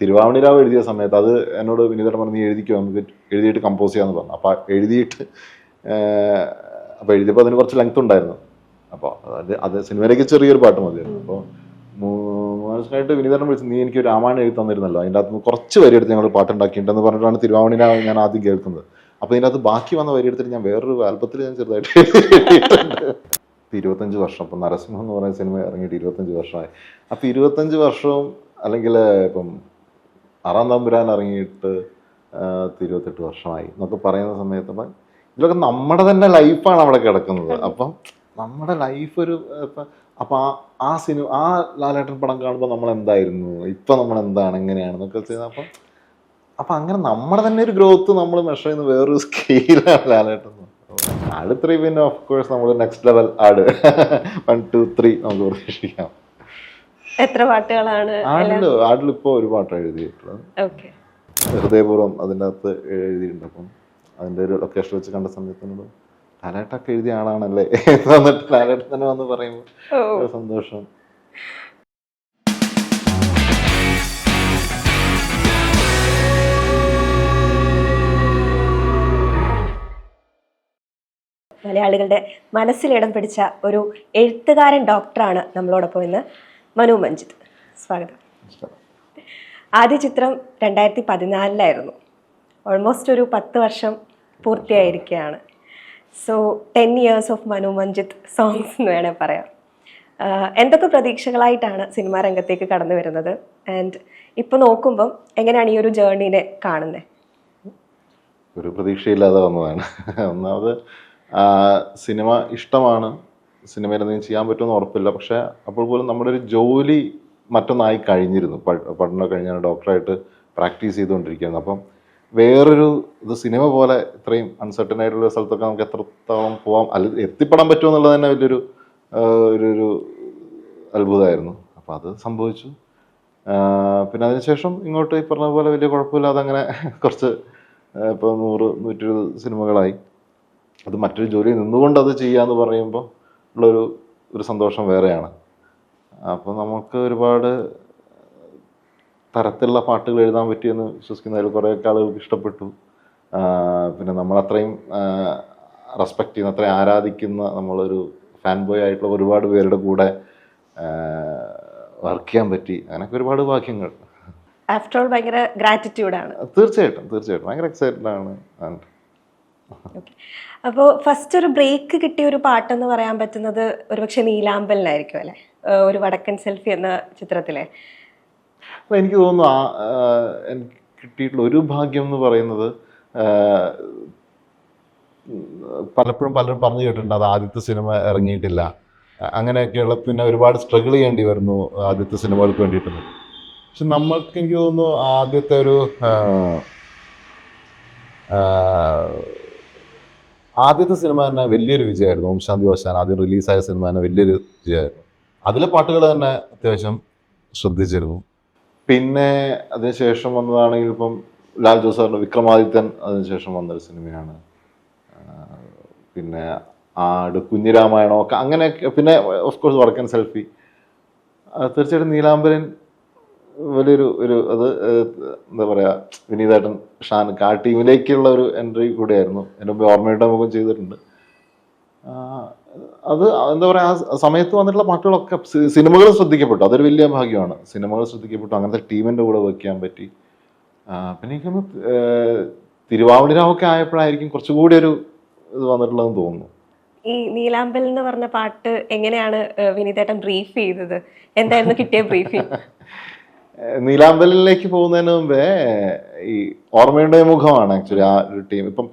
തിരുവാവണിരാവ് എഴുതിയ സമയത്ത് അത് എന്നോട് വിനീതേട്ടൻ പറഞ്ഞ് എഴുതിക്കോ, നമുക്ക് എഴുതിയിട്ട് കമ്പോസ് ചെയ്യാന്ന് പറഞ്ഞു. അപ്പോൾ എഴുതിയിട്ട് അപ്പോൾ എഴുതിയപ്പോൾ അതിന് കുറച്ച് ലെങ്ത് ഉണ്ടായിരുന്നു. അപ്പോൾ അത് സിനിമയിലേക്ക് ചെറിയൊരു പാട്ട് മതിയായിരുന്നു. അപ്പോൾ മനസ്സിലായിട്ട് വിനീതേട്ടൻ വിളിച്ച്, നീ എനിക്ക് ഒരു രാമായണം എഴുതി തന്നിരുന്നല്ലോ, അതിൻ്റെ അകത്ത് കുറച്ച് വരി എടുത്ത് ഞങ്ങൾ പാട്ടുണ്ടാക്കിയിട്ടുണ്ടെന്ന് പറഞ്ഞിട്ടാണ് തിരുവാവണിരാവ് ഞാൻ ആദ്യം കേൾക്കുന്നത്. അപ്പോൾ ഇതിൻ്റെ അകത്ത് ബാക്കി വന്ന വരി എടുത്തിട്ട് ഞാൻ വേറൊരു ആൽബത്തിൽ ഞാൻ ചെറുതായിട്ട് എഴുതിയിട്ടുണ്ട്. 25 വർഷം, ഇപ്പം നരസിംഹം എന്ന് പറയുന്ന സിനിമ ഇറങ്ങിയിട്ട് 25 വർഷമായി. അപ്പോൾ 25 വർഷവും അല്ലെങ്കിൽ ഇപ്പം 6-ാം തമ്പുരാൻ ഇറങ്ങിയിട്ട് 28 വർഷമായി എന്നൊക്കെ പറയുന്ന സമയത്ത് അപ്പം ഇതിലൊക്കെ നമ്മുടെ തന്നെ ലൈഫാണ് അവിടെ കിടക്കുന്നത്. അപ്പം നമ്മുടെ ലൈഫ് ഒരു അപ്പം ആ സിനിമ, ആ ലാലേട്ടൻ പടം കാണുമ്പോൾ നമ്മൾ എന്തായിരുന്നു, ഇപ്പം നമ്മൾ എന്താണ്, എങ്ങനെയാണെന്നൊക്കെ ചെയ്യുന്നത്. അപ്പം അങ്ങനെ നമ്മുടെ തന്നെ ഒരു ഗ്രോത്ത് നമ്മൾ മെഷർ ചെയ്യുന്ന വേറൊരു സ്കെയിലാണ് ലാലേട്ടൻ. ആട് 3 പിന്നെ ഓഫ് കോഴ്സ് നമ്മൾ നെക്സ്റ്റ് ലെവൽ ആട് 1, 2, 3 നമുക്ക് പ്രതീക്ഷിക്കാം. എത്ര പാട്ടുകളാണ് ആടിൽ ഇപ്പോൾ ഒരു പാട്ടാണ് എഴുതിയിട്ടുള്ളത്. ഹൃദയപൂർവ്വം അതിൻ്റെ അകത്ത് എഴുതിയിട്ടുണ്ട്. അപ്പം അതിൻ്റെ ഒരു ലൊക്കേഷൻ വെച്ച് കണ്ട സമയത്തിനോട് ലാലേട്ടൊക്കെ എഴുതിയ ആളാണല്ലേ എന്നിട്ട് ലാലേട്ടൻ തന്നെ വന്ന് പറയുമ്പോൾ സന്തോഷം. മലയാളികളുടെ മനസ്സിലിടം പിടിച്ച ഒരു എഴുത്തുകാരൻ ഡോക്ടറാണ് നമ്മളോടൊപ്പം ഇന്ന് മനു മഞ്ജിത്ത്. സ്വാഗതം. ആദ്യ ചിത്രം 2014 ഓൾമോസ്റ്റ് ഒരു 10 വർഷം പൂർത്തിയായിരിക്കുകയാണ്. So 10 years of Manu Manjith songs എന്ന് വേണേൽ പറയാം. എന്തൊക്കെ പ്രതീക്ഷകളായിട്ടാണ് സിനിമാ രംഗത്തേക്ക് കടന്നു വരുന്നത്? ആൻഡ് ഇപ്പോൾ നോക്കുമ്പം എങ്ങനെയാണ് ഈ ഒരു ജേർണീനെ കാണുന്നത്? ഒരു പ്രതീക്ഷയില്ലാതെ വന്നതാണ്. ഒന്നാമത് സിനിമ ഇഷ്ടമാണ്, സിനിമയിൽ എന്തെങ്കിലും ചെയ്യാൻ പറ്റുമെന്ന് ഉറപ്പില്ല. പക്ഷേ അപ്പോൾ പോലും നമ്മുടെ ഒരു ജോലി മറ്റൊന്നായി കഴിഞ്ഞിരുന്നു. പഠനം കഴിഞ്ഞാൽ ഡോക്ടറായിട്ട് പ്രാക്ടീസ് ചെയ്തുകൊണ്ടിരിക്കുന്നത്. അപ്പം വേറൊരു ഇത് സിനിമ പോലെ ഇത്രയും അൺസർട്ടൻ ആയിട്ടുള്ള സ്ഥലത്തൊക്കെ നമുക്ക് എത്രത്തോളം പോകാം, എത്തിപ്പെടാൻ പറ്റുമോ എന്നുള്ളത് തന്നെ വലിയൊരു ഒരു അത്ഭുതമായിരുന്നു. അപ്പം അത് സംഭവിച്ചു. പിന്നെ അതിനുശേഷം ഇങ്ങോട്ട് ഈ പറഞ്ഞ പോലെ വലിയ കുഴപ്പമില്ലാതെ അങ്ങനെ കുറച്ച് ഇപ്പോൾ 100-120 സിനിമകളായി. അത് മറ്റൊരു ജോലി നിന്നുകൊണ്ട് അത് ചെയ്യാന്ന് പറയുമ്പോൾ ഉള്ളൊരു സന്തോഷം വേറെയാണ്. അപ്പോൾ നമുക്ക് ഒരുപാട് തരത്തിലുള്ള പാട്ടുകൾ എഴുതാൻ പറ്റിയെന്ന് വിശ്വസിക്കുന്നതിൽ കുറേയൊക്കെ ആളുകൾക്ക് ഇഷ്ടപ്പെട്ടു. പിന്നെ നമ്മളത്രയും റെസ്പെക്റ്റ് ചെയ്യുന്ന, അത്രയും ആരാധിക്കുന്ന, നമ്മളൊരു ഫാൻ ബോയ് ആയിട്ടുള്ള ഒരുപാട് പേരുടെ കൂടെ വർക്ക് ചെയ്യാൻ പറ്റി. അങ്ങനെയൊക്കെ ഒരുപാട് ഭാഗ്യങ്ങൾ. ആഫ്റ്റർ ഓൾ ഭയങ്കര ഗ്രാറ്റിറ്റ്യൂഡാണ്. തീർച്ചയായിട്ടും ഭയങ്കര എക്സൈറ്റഡ് ആണ്. അപ്പോൾ ഫസ്റ്റ് ഒരു ബ്രേക്ക് കിട്ടിയ ഒരു പാട്ടെന്ന് പറയാൻ പറ്റുന്നത് ഒരുപക്ഷെ നീലാമ്പലിനായിരിക്കും അല്ലേ? ഒരു വടക്കൻ സെൽഫി എന്ന ചിത്രത്തിലെ. എനിക്ക് തോന്നുന്നു എനിക്ക് കിട്ടിയിട്ടുള്ള ഒരു ഭാഗ്യം എന്ന് പറയുന്നത്, പലപ്പോഴും പലരും പറഞ്ഞു കേട്ടിട്ടുണ്ട് അത് ആദ്യത്തെ സിനിമ ഇറങ്ങിയിട്ടില്ല, അങ്ങനെയൊക്കെയുള്ള, പിന്നെ ഒരുപാട് സ്ട്രഗിൾ ചെയ്യേണ്ടി വരുന്നു ആദ്യത്തെ സിനിമകൾക്ക് വേണ്ടിയിട്ടുണ്ട്. പക്ഷെ നമ്മൾക്ക് എനിക്ക് തോന്നുന്നു ആദ്യത്തെ ആദ്യത്തെ സിനിമ തന്നെ വലിയൊരു വിജയമായിരുന്നു. ഓം ശാന്തി ഓശാൻ ആദ്യം റിലീസായ സിനിമ തന്നെ വലിയൊരു വിജയമായിരുന്നു. അതിലെ പാട്ടുകൾ തന്നെ അത്യാവശ്യം ശ്രദ്ധിച്ചിരുന്നു. പിന്നെ അതിനുശേഷം വന്നതാണെങ്കിൽ ഇപ്പം ലാൽ ജോസ് സാറിൻ്റെ വിക്രമാദിത്യൻ അതിനുശേഷം വന്നൊരു സിനിമയാണ്. പിന്നെ ആട്, കുഞ്ഞിരാമായണം ഒക്കെ അങ്ങനെയൊക്കെ. പിന്നെ ഓഫ് കോഴ്സ് വടക്കൻ സെൽഫി. തീർച്ചയായിട്ടും നീലാംബരൻ വലിയൊരു അത് എന്താ പറയുക, വിനീതേട്ടൻ, ഷാനക്ക് ആ ടീമിലേക്കുള്ള ഒരു എൻട്രി കൂടിയായിരുന്നു. എൻ്റെ മുമ്പ് ഓർമ്മയുടെ മുഖം ചെയ്തിട്ടുണ്ട്. അത് എന്താ പറയുക, ആ സമയത്ത് വന്നിട്ടുള്ള പാട്ടുകളൊക്കെ സിനിമകൾ ശ്രദ്ധിക്കപ്പെട്ടു. അതൊരു വലിയ ഭാഗ്യമാണ്. സിനിമകൾ ശ്രദ്ധിക്കപ്പെട്ടു, അങ്ങനത്തെ ടീമിൻ്റെ കൂടെ വർക്ക് ചെയ്യാൻ പറ്റി. പിന്നെ എനിക്കൊന്ന് തിരുവാവണിരാവൊക്കെ ആയപ്പോഴായിരിക്കും കുറച്ചുകൂടി ഒരു ഇത് വന്നിട്ടുള്ളതെന്ന് തോന്നുന്നു. ഈ നീലാമ്പൽ എന്ന് പറഞ്ഞ പാട്ട് എങ്ങനെയാണ് വിനീതേട്ടൻ ബ്രീഫ് ചെയ്തത്? എന്തായിരുന്നു കിട്ടിയ ബ്രീഫിങ്? നീലാമ്പലിലേക്ക് പോകുന്നതിന് മുമ്പേ ഈ ഓർമ്മയുടെ മുഖമാണ് ആക്ച്വലി ആ ഒരു ടീം. ഇപ്പം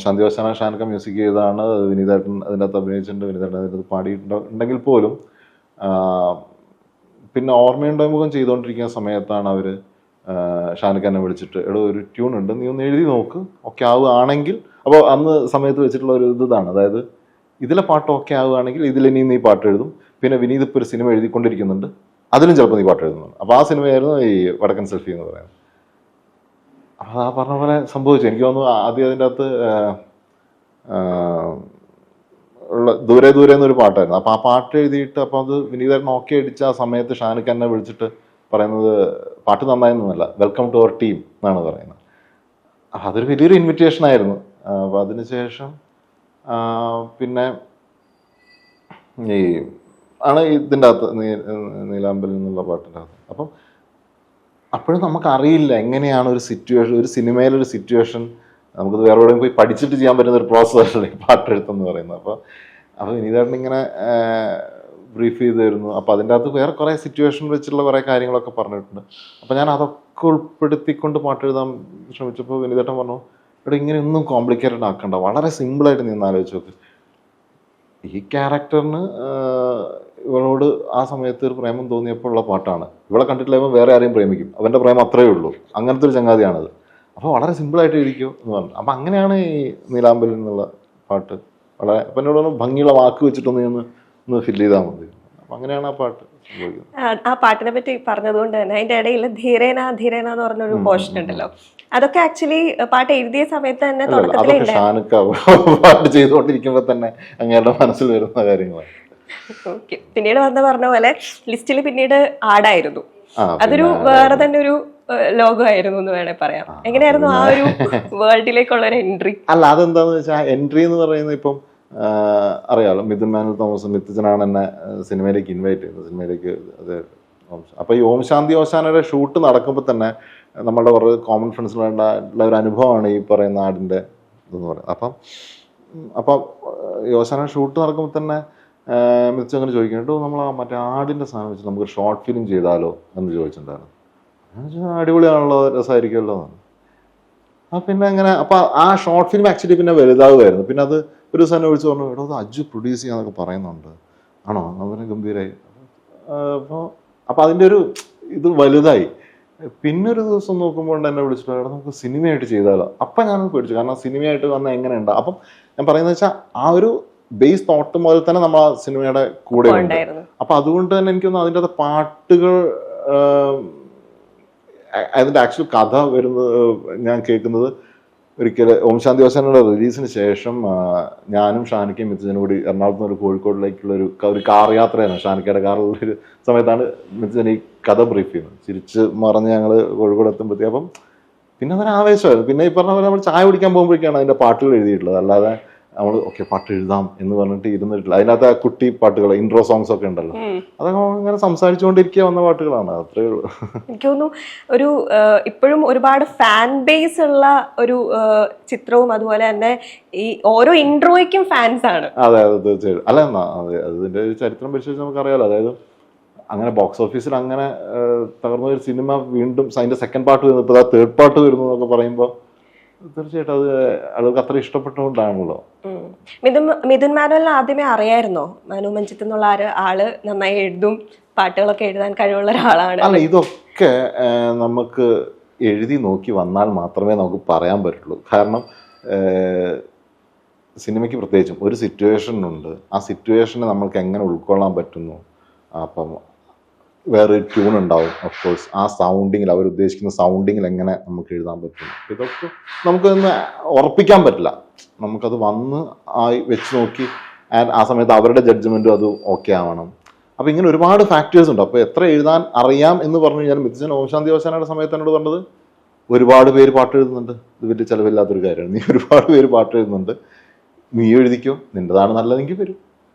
ശാന്തി ഓശാന ഷാനക്ക മ്യൂസിക് ചെയ്താണ്. വിനീതേട്ടൻ അതിൻ്റെ അകത്ത് അഭിനയിച്ചിട്ടുണ്ട്, വിനീതേട്ടൻ അതിൻ്റെ അകത്ത് പാടിയിട്ടുണ്ടെങ്കിൽ പോലും പിന്നെ ഓർമ്മയുടെ മുഖം ചെയ്തുകൊണ്ടിരിക്കുന്ന സമയത്താണ് അവർ ഷാനക്കനെ വിളിച്ചിട്ട്, എടോ ഒരു ട്യൂൺ ഉണ്ട്, നീ ഒന്ന് എഴുതി നോക്ക്, ഓക്കെ ആവുകയാണെങ്കിൽ. അപ്പോൾ അന്ന് സമയത്ത് വെച്ചിട്ടുള്ള ഒരു ഇതാണ്, അതായത് ഇതിലെ പാട്ട് ഓക്കെ ആവുകയാണെങ്കിൽ ഇതിലിനി നീ പാട്ട് എഴുതും. പിന്നെ വിനീത് ഇപ്പോൾ ഒരു സിനിമ എഴുതിക്കൊണ്ടിരിക്കുന്നുണ്ട്, അതിലും ചിലപ്പോൾ നീ പാട്ട് എഴുതുന്നുണ്ട്. അപ്പോൾ ആ സിനിമയായിരുന്നു ഈ വടക്കൻ സെൽഫി എന്ന് പറയുന്നത്. അപ്പോൾ ആ പറഞ്ഞ പോലെ സംഭവിച്ചു. എനിക്ക് തോന്നുന്നു ആദ്യം അതിൻ്റെ അകത്ത് ഉള്ള ദൂരെ ദൂരെ എന്നൊരു പാട്ടായിരുന്നു. അപ്പോൾ ആ പാട്ട് എഴുതിയിട്ട് അപ്പോൾ അത് വിനീതേട്ടൻ ഓക്കെ അടിച്ച ആ സമയത്ത് ഷാനക്ക് എന്നെ വിളിച്ചിട്ട് പറയുന്നത് പാട്ട് നന്നായെന്നല്ല, വെൽക്കം ടു അവർ ടീം എന്നാണ് പറയുന്നത്. അതൊരു വലിയൊരു ഇൻവിറ്റേഷൻ ആയിരുന്നു. അപ്പം അതിനുശേഷം പിന്നെ ഈ ആണ് ഇതിൻ്റെ അകത്ത് നീലാമ്പലിൽ നിന്നുള്ള പാട്ടിൻ്റെ അകത്ത്. അപ്പം അപ്പോഴും നമുക്കറിയില്ല എങ്ങനെയാണ് ഒരു സിറ്റുവേഷൻ, ഒരു സിനിമയിലൊരു സിറ്റുവേഷൻ നമുക്കത് വേറെ എവിടെയും പോയി പഠിച്ചിട്ട് ചെയ്യാൻ പറ്റുന്ന ഒരു പ്രോസസ്സല്ലേ പാട്ടെഴുത്തെന്ന് പറയുന്നത്. അപ്പോൾ വിനീതേട്ടൻ ഇങ്ങനെ ബ്രീഫ് ചെയ്ത് തരുന്നു. അപ്പോൾ അതിൻ്റെ അകത്ത് വേറെ കുറേ സിറ്റുവേഷൻ വെച്ചുള്ള കുറേ കാര്യങ്ങളൊക്കെ പറഞ്ഞിട്ടുണ്ട്. അപ്പോൾ ഞാൻ അതൊക്കെ ഉൾപ്പെടുത്തിക്കൊണ്ട് പാട്ടെഴുതാൻ ശ്രമിച്ചപ്പോൾ വിനീതേട്ടൻ പറഞ്ഞു, ഇവിടെ ഇങ്ങനെയൊന്നും കോംപ്ലിക്കേറ്റഡ് ആക്കണ്ട, വളരെ സിമ്പിളായിട്ട് നീ ഒന്ന് ആലോചിച്ച് നോക്ക്. ഈ ക്യാരക്ടറിന് ഇവളോട് ആ സമയത്ത് ഒരു പ്രേമം തോന്നിയപ്പോൾ ഉള്ള പാട്ടാണ്. ഇവളെ കണ്ടിട്ടില്ലായ്മ വേറെ ആരെയും പ്രേമിക്കും, അവൻ്റെ പ്രേമം അത്രയേ ഉള്ളൂ, അങ്ങനത്തെ ഒരു ചങ്ങാതിയാണത്. അപ്പോൾ വളരെ സിമ്പിളായിട്ട് ഇരിക്കും എന്ന് പറഞ്ഞു. അപ്പം അങ്ങനെയാണ് ഈ നീലാമ്പലിൽ നിന്നുള്ള പാട്ട് വളരെ, അപ്പം എന്നോട് ഭംഗിയുള്ള വാക്ക് വെച്ചിട്ടൊന്ന് ഫില്ല് ചെയ്താൽ മതി. അപ്പം അങ്ങനെയാണ് ആ പാട്ട് സംഭവിക്കുന്നത്. ആ പാട്ടിനെ പറ്റി പറഞ്ഞതുകൊണ്ട് തന്നെ അതിൻ്റെ ഇടയിൽ ധീരേന ധീരേന എന്ന് പറഞ്ഞൊരു പോർഷൻ ഉണ്ടല്ലോ, അതൊക്കെ ആക്ച്വലി പാട്ട് എഴുതിയ സമയത്ത് തന്നെ അതൊക്കെ ഷാനുക്ക പാട്ട് ചെയ്തുകൊണ്ടിരിക്കുമ്പോൾ തന്നെ അങ്ങയുടെ മനസ്സിൽ വരുന്ന കാര്യങ്ങളാണ്. ഓക്കെ. പിന്നീട് പറഞ്ഞ പോലെ ലിസ്റ്റിൽ പിന്നീട് ആടായിരുന്നു. അതൊരു വേറെ തന്നെ ഒരു ലോകമായിരുന്നു എന്ന് വേണേ പറയാം. എങ്ങനെയായിരുന്നു ആ ഒരു വേൾഡിലേക്കുള്ള ഒരു എൻട്രി? അല്ല, അതെന്താന്ന് വെച്ചാൽ എൻട്രി എന്ന് പറയുന്നത് ഇപ്പം അറിയാലോ, മിഥുൻ മാനുവൽ തോമസ് മിഥുജനാണ് എന്നെ സിനിമയിലേക്ക് ഇൻവൈറ്റ് ചെയ്തത്, സിനിമയിലേക്ക്. അത് അപ്പോൾ ഈ ഓം ശാന്തി ഓശാനയുടെ ഷൂട്ട് നടക്കുമ്പോൾ തന്നെ നമ്മളുടെ കുറേ കോമൺ ഫ്രണ്ട്സിലുള്ള ഒരു അനുഭവമാണ് ഈ പറയുന്ന ആടിൻ്റെ ഇതെന്ന് പറയുന്നത്. അപ്പം ഓശാന ഷൂട്ട് നടക്കുമ്പോൾ തന്നെ മിഥുൻ അങ്ങനെ ചോദിക്കുന്നുണ്ട്, നമ്മൾ ആ മറ്റേ ആടിൻ്റെ സാധനം വെച്ച് നമുക്കൊരു ഷോർട്ട് ഫിലിം ചെയ്താലോ എന്ന് ചോദിച്ചിട്ടുണ്ടായിരുന്നു. അടിപൊളിയാണല്ലോ, രസമായിരിക്കുമല്ലോ എന്ന്. പിന്നെ അങ്ങനെ അപ്പം ആ ഷോർട്ട് ഫിലിം ആക്ച്വലി പിന്നെ വലുതാവുമായിരുന്നു. പിന്നെ അത് ഒരു ദിവസം എന്നെ വിളിച്ച് പറഞ്ഞു, എടോ അത് അജു പ്രൊഡ്യൂസ് ചെയ്യാന്നൊക്കെ പറയുന്നുണ്ട്, ആണോ? അവനെ ഗംഭീരമായി. അപ്പോൾ അതിൻ്റെ ഒരു ഇത് വലുതായി. പിന്നെ ഒരു ദിവസം നോക്കുമ്പോൾ എന്നെ വിളിച്ചിട്ട്, എടാ നമുക്ക് സിനിമയായിട്ട് ചെയ്താലോ. അപ്പം ഞാനത് പേടിച്ചു, കാരണം സിനിമയായിട്ട് വന്നാൽ എങ്ങനെയുണ്ട്. അപ്പം ഞാൻ പറയുന്നത് വെച്ചാൽ ആ ഒരു ബേസ് തോട്ട് മുതൽ തന്നെ നമ്മൾ ആ സിനിമയുടെ കൂടെ ഉണ്ട്. അപ്പം അതുകൊണ്ട് തന്നെ എനിക്കൊന്ന് അതിൻ്റെ അത് പാട്ടുകൾ, അതിൻ്റെ ആക്ച്വൽ കഥ വരുന്നത് ഞാൻ കേൾക്കുന്നത് ഒരിക്കൽ ഓം ശാന്തി ഓശാനയുടെ റിലീസിന് ശേഷം ഞാനും ഷാനിക്കയും മിഥുജനും കൂടി എറണാകുളത്ത് നിന്ന് കോഴിക്കോടിലേക്കുള്ള ഒരു കാർ യാത്രയായിരുന്നു. ഷാനിക്കയുടെ കാറിലുള്ളൊരു സമയത്താണ് മിഥുജൻ ഈ കഥ ബ്രീഫ് ചെയ്യുന്നത്. ചിരിച്ച് മറിഞ്ഞ് ഞങ്ങൾ കോഴിക്കോട് എത്തുമ്പോഴത്തേക്കും അപ്പം പിന്നെ അതിന് ആവേശമായിരുന്നു. പിന്നെ ഈ പറഞ്ഞ പോലെ നമ്മൾ ചായ കുടിക്കാൻ പോകുമ്പോഴേക്കാണ് അതിൻ്റെ പാട്ടുകൾ എഴുതിയിട്ടുള്ളത്. അല്ലാതെ നമ്മൾ ഓക്കെ പാട്ട് എഴുതാം എന്ന് പറഞ്ഞിട്ട് ഇരുന്നിട്ടില്ല. അതിനകത്ത് ആ കുട്ടി പാട്ടുകൾ, ഇൻട്രോ സോങ്സ് ഒക്കെ ഉണ്ടല്ലോ, അതൊക്കെ ഇങ്ങനെ സംസാരിച്ചുകൊണ്ടിരിക്കുക വന്ന പാട്ടുകളാണ്. അത്രേ ഉള്ളൂ. എനിക്ക് തോന്നുന്നു ഒരു ഇപ്പോഴും ഒരുപാട് ഫാൻ ബേസ് ഉള്ള ഒരു ചിത്രവും അതുപോലെ തന്നെ ഈ ഓരോ ഇൻട്രോയ്ക്കും ഫാൻസ് ആണ്. അതെ അതെ തീർച്ചയായിട്ടും. അല്ല അതെ, അതിന്റെ ഒരു ചരിത്രം പരിശോധിച്ച് നമുക്കറിയാലോ. അതായത് അങ്ങനെ ബോക്സ് ഓഫീസിൽ അങ്ങനെ തകർന്ന ഒരു സിനിമ വീണ്ടും അതിന്റെ സെക്കൻഡ് പാർട്ട് വരുന്നു, ഇപ്പോൾ തേർഡ് പാർട്ട് വരുന്നു എന്നൊക്കെ പറയുമ്പോൾ തീർച്ചയായിട്ടും അത് ആളുകൾക്ക് അത്ര ഇഷ്ടപ്പെട്ടുകൊണ്ടാണല്ലോ. മിഥുൻ മാനുവലിനെ ആദ്യമേ അറിയായിരുന്നോ? മനു മഞ്ജിത്ത് എന്നുള്ള ആള് നന്നായി എഴുതും, പാട്ടുകളൊക്കെ എഴുതാൻ കഴിവുള്ള ഒരാളാണ്. അല്ല, ഇതൊക്കെ നമുക്ക് എഴുതി നോക്കി വന്നാൽ മാത്രമേ നമുക്ക് പറയാൻ പറ്റുള്ളൂ. കാരണം സിനിമയ്ക്ക് പ്രത്യേകിച്ചും ഒരു സിറ്റുവേഷനുണ്ട്, ആ സിറ്റുവേഷനെ നമ്മൾക്ക് എങ്ങനെ ഉൾക്കൊള്ളാൻ പറ്റുന്നു. അപ്പം വേറൊരു ട്യൂൺ ഉണ്ടാവും, ഓഫ് കോഴ്സ് ആ സൗണ്ടിങ്ങിൽ, അവരുദ്ദേശിക്കുന്ന സൗണ്ടിങ്ങിൽ എങ്ങനെ നമുക്ക് എഴുതാൻ പറ്റും. ഇതൊക്കെ നമുക്കൊന്ന് ഉറപ്പിക്കാൻ പറ്റില്ല. നമുക്കത് വന്ന് വെച്ച് നോക്കി ആ സമയത്ത് അവരുടെ ജഡ്ജ്മെൻറ്റും അത് ഓക്കെ ആവണം. അപ്പോൾ ഇങ്ങനെ ഒരുപാട് ഫാക്ടേഴ്സ് ഉണ്ട്. അപ്പോൾ എത്ര എഴുതാൻ അറിയാം എന്ന് പറഞ്ഞു കഴിഞ്ഞാൽ മിഥുജൻ ഓം ശാന്തി ഓശാനയുടെ സമയത്ത് എന്നോട് പറഞ്ഞത്, ഒരുപാട് പേര് പാട്ട് എഴുതുന്നുണ്ട്, ഇത് വലിയ ചിലവില്ലാത്തൊരു കാര്യമാണ്, നീ ഒരുപാട് പേര് പാട്ട് എഴുതുന്നുണ്ട്, നീ എഴുതിക്കോ, നിൻ്റെതാണ് നല്ലതെങ്കിൽ വരും.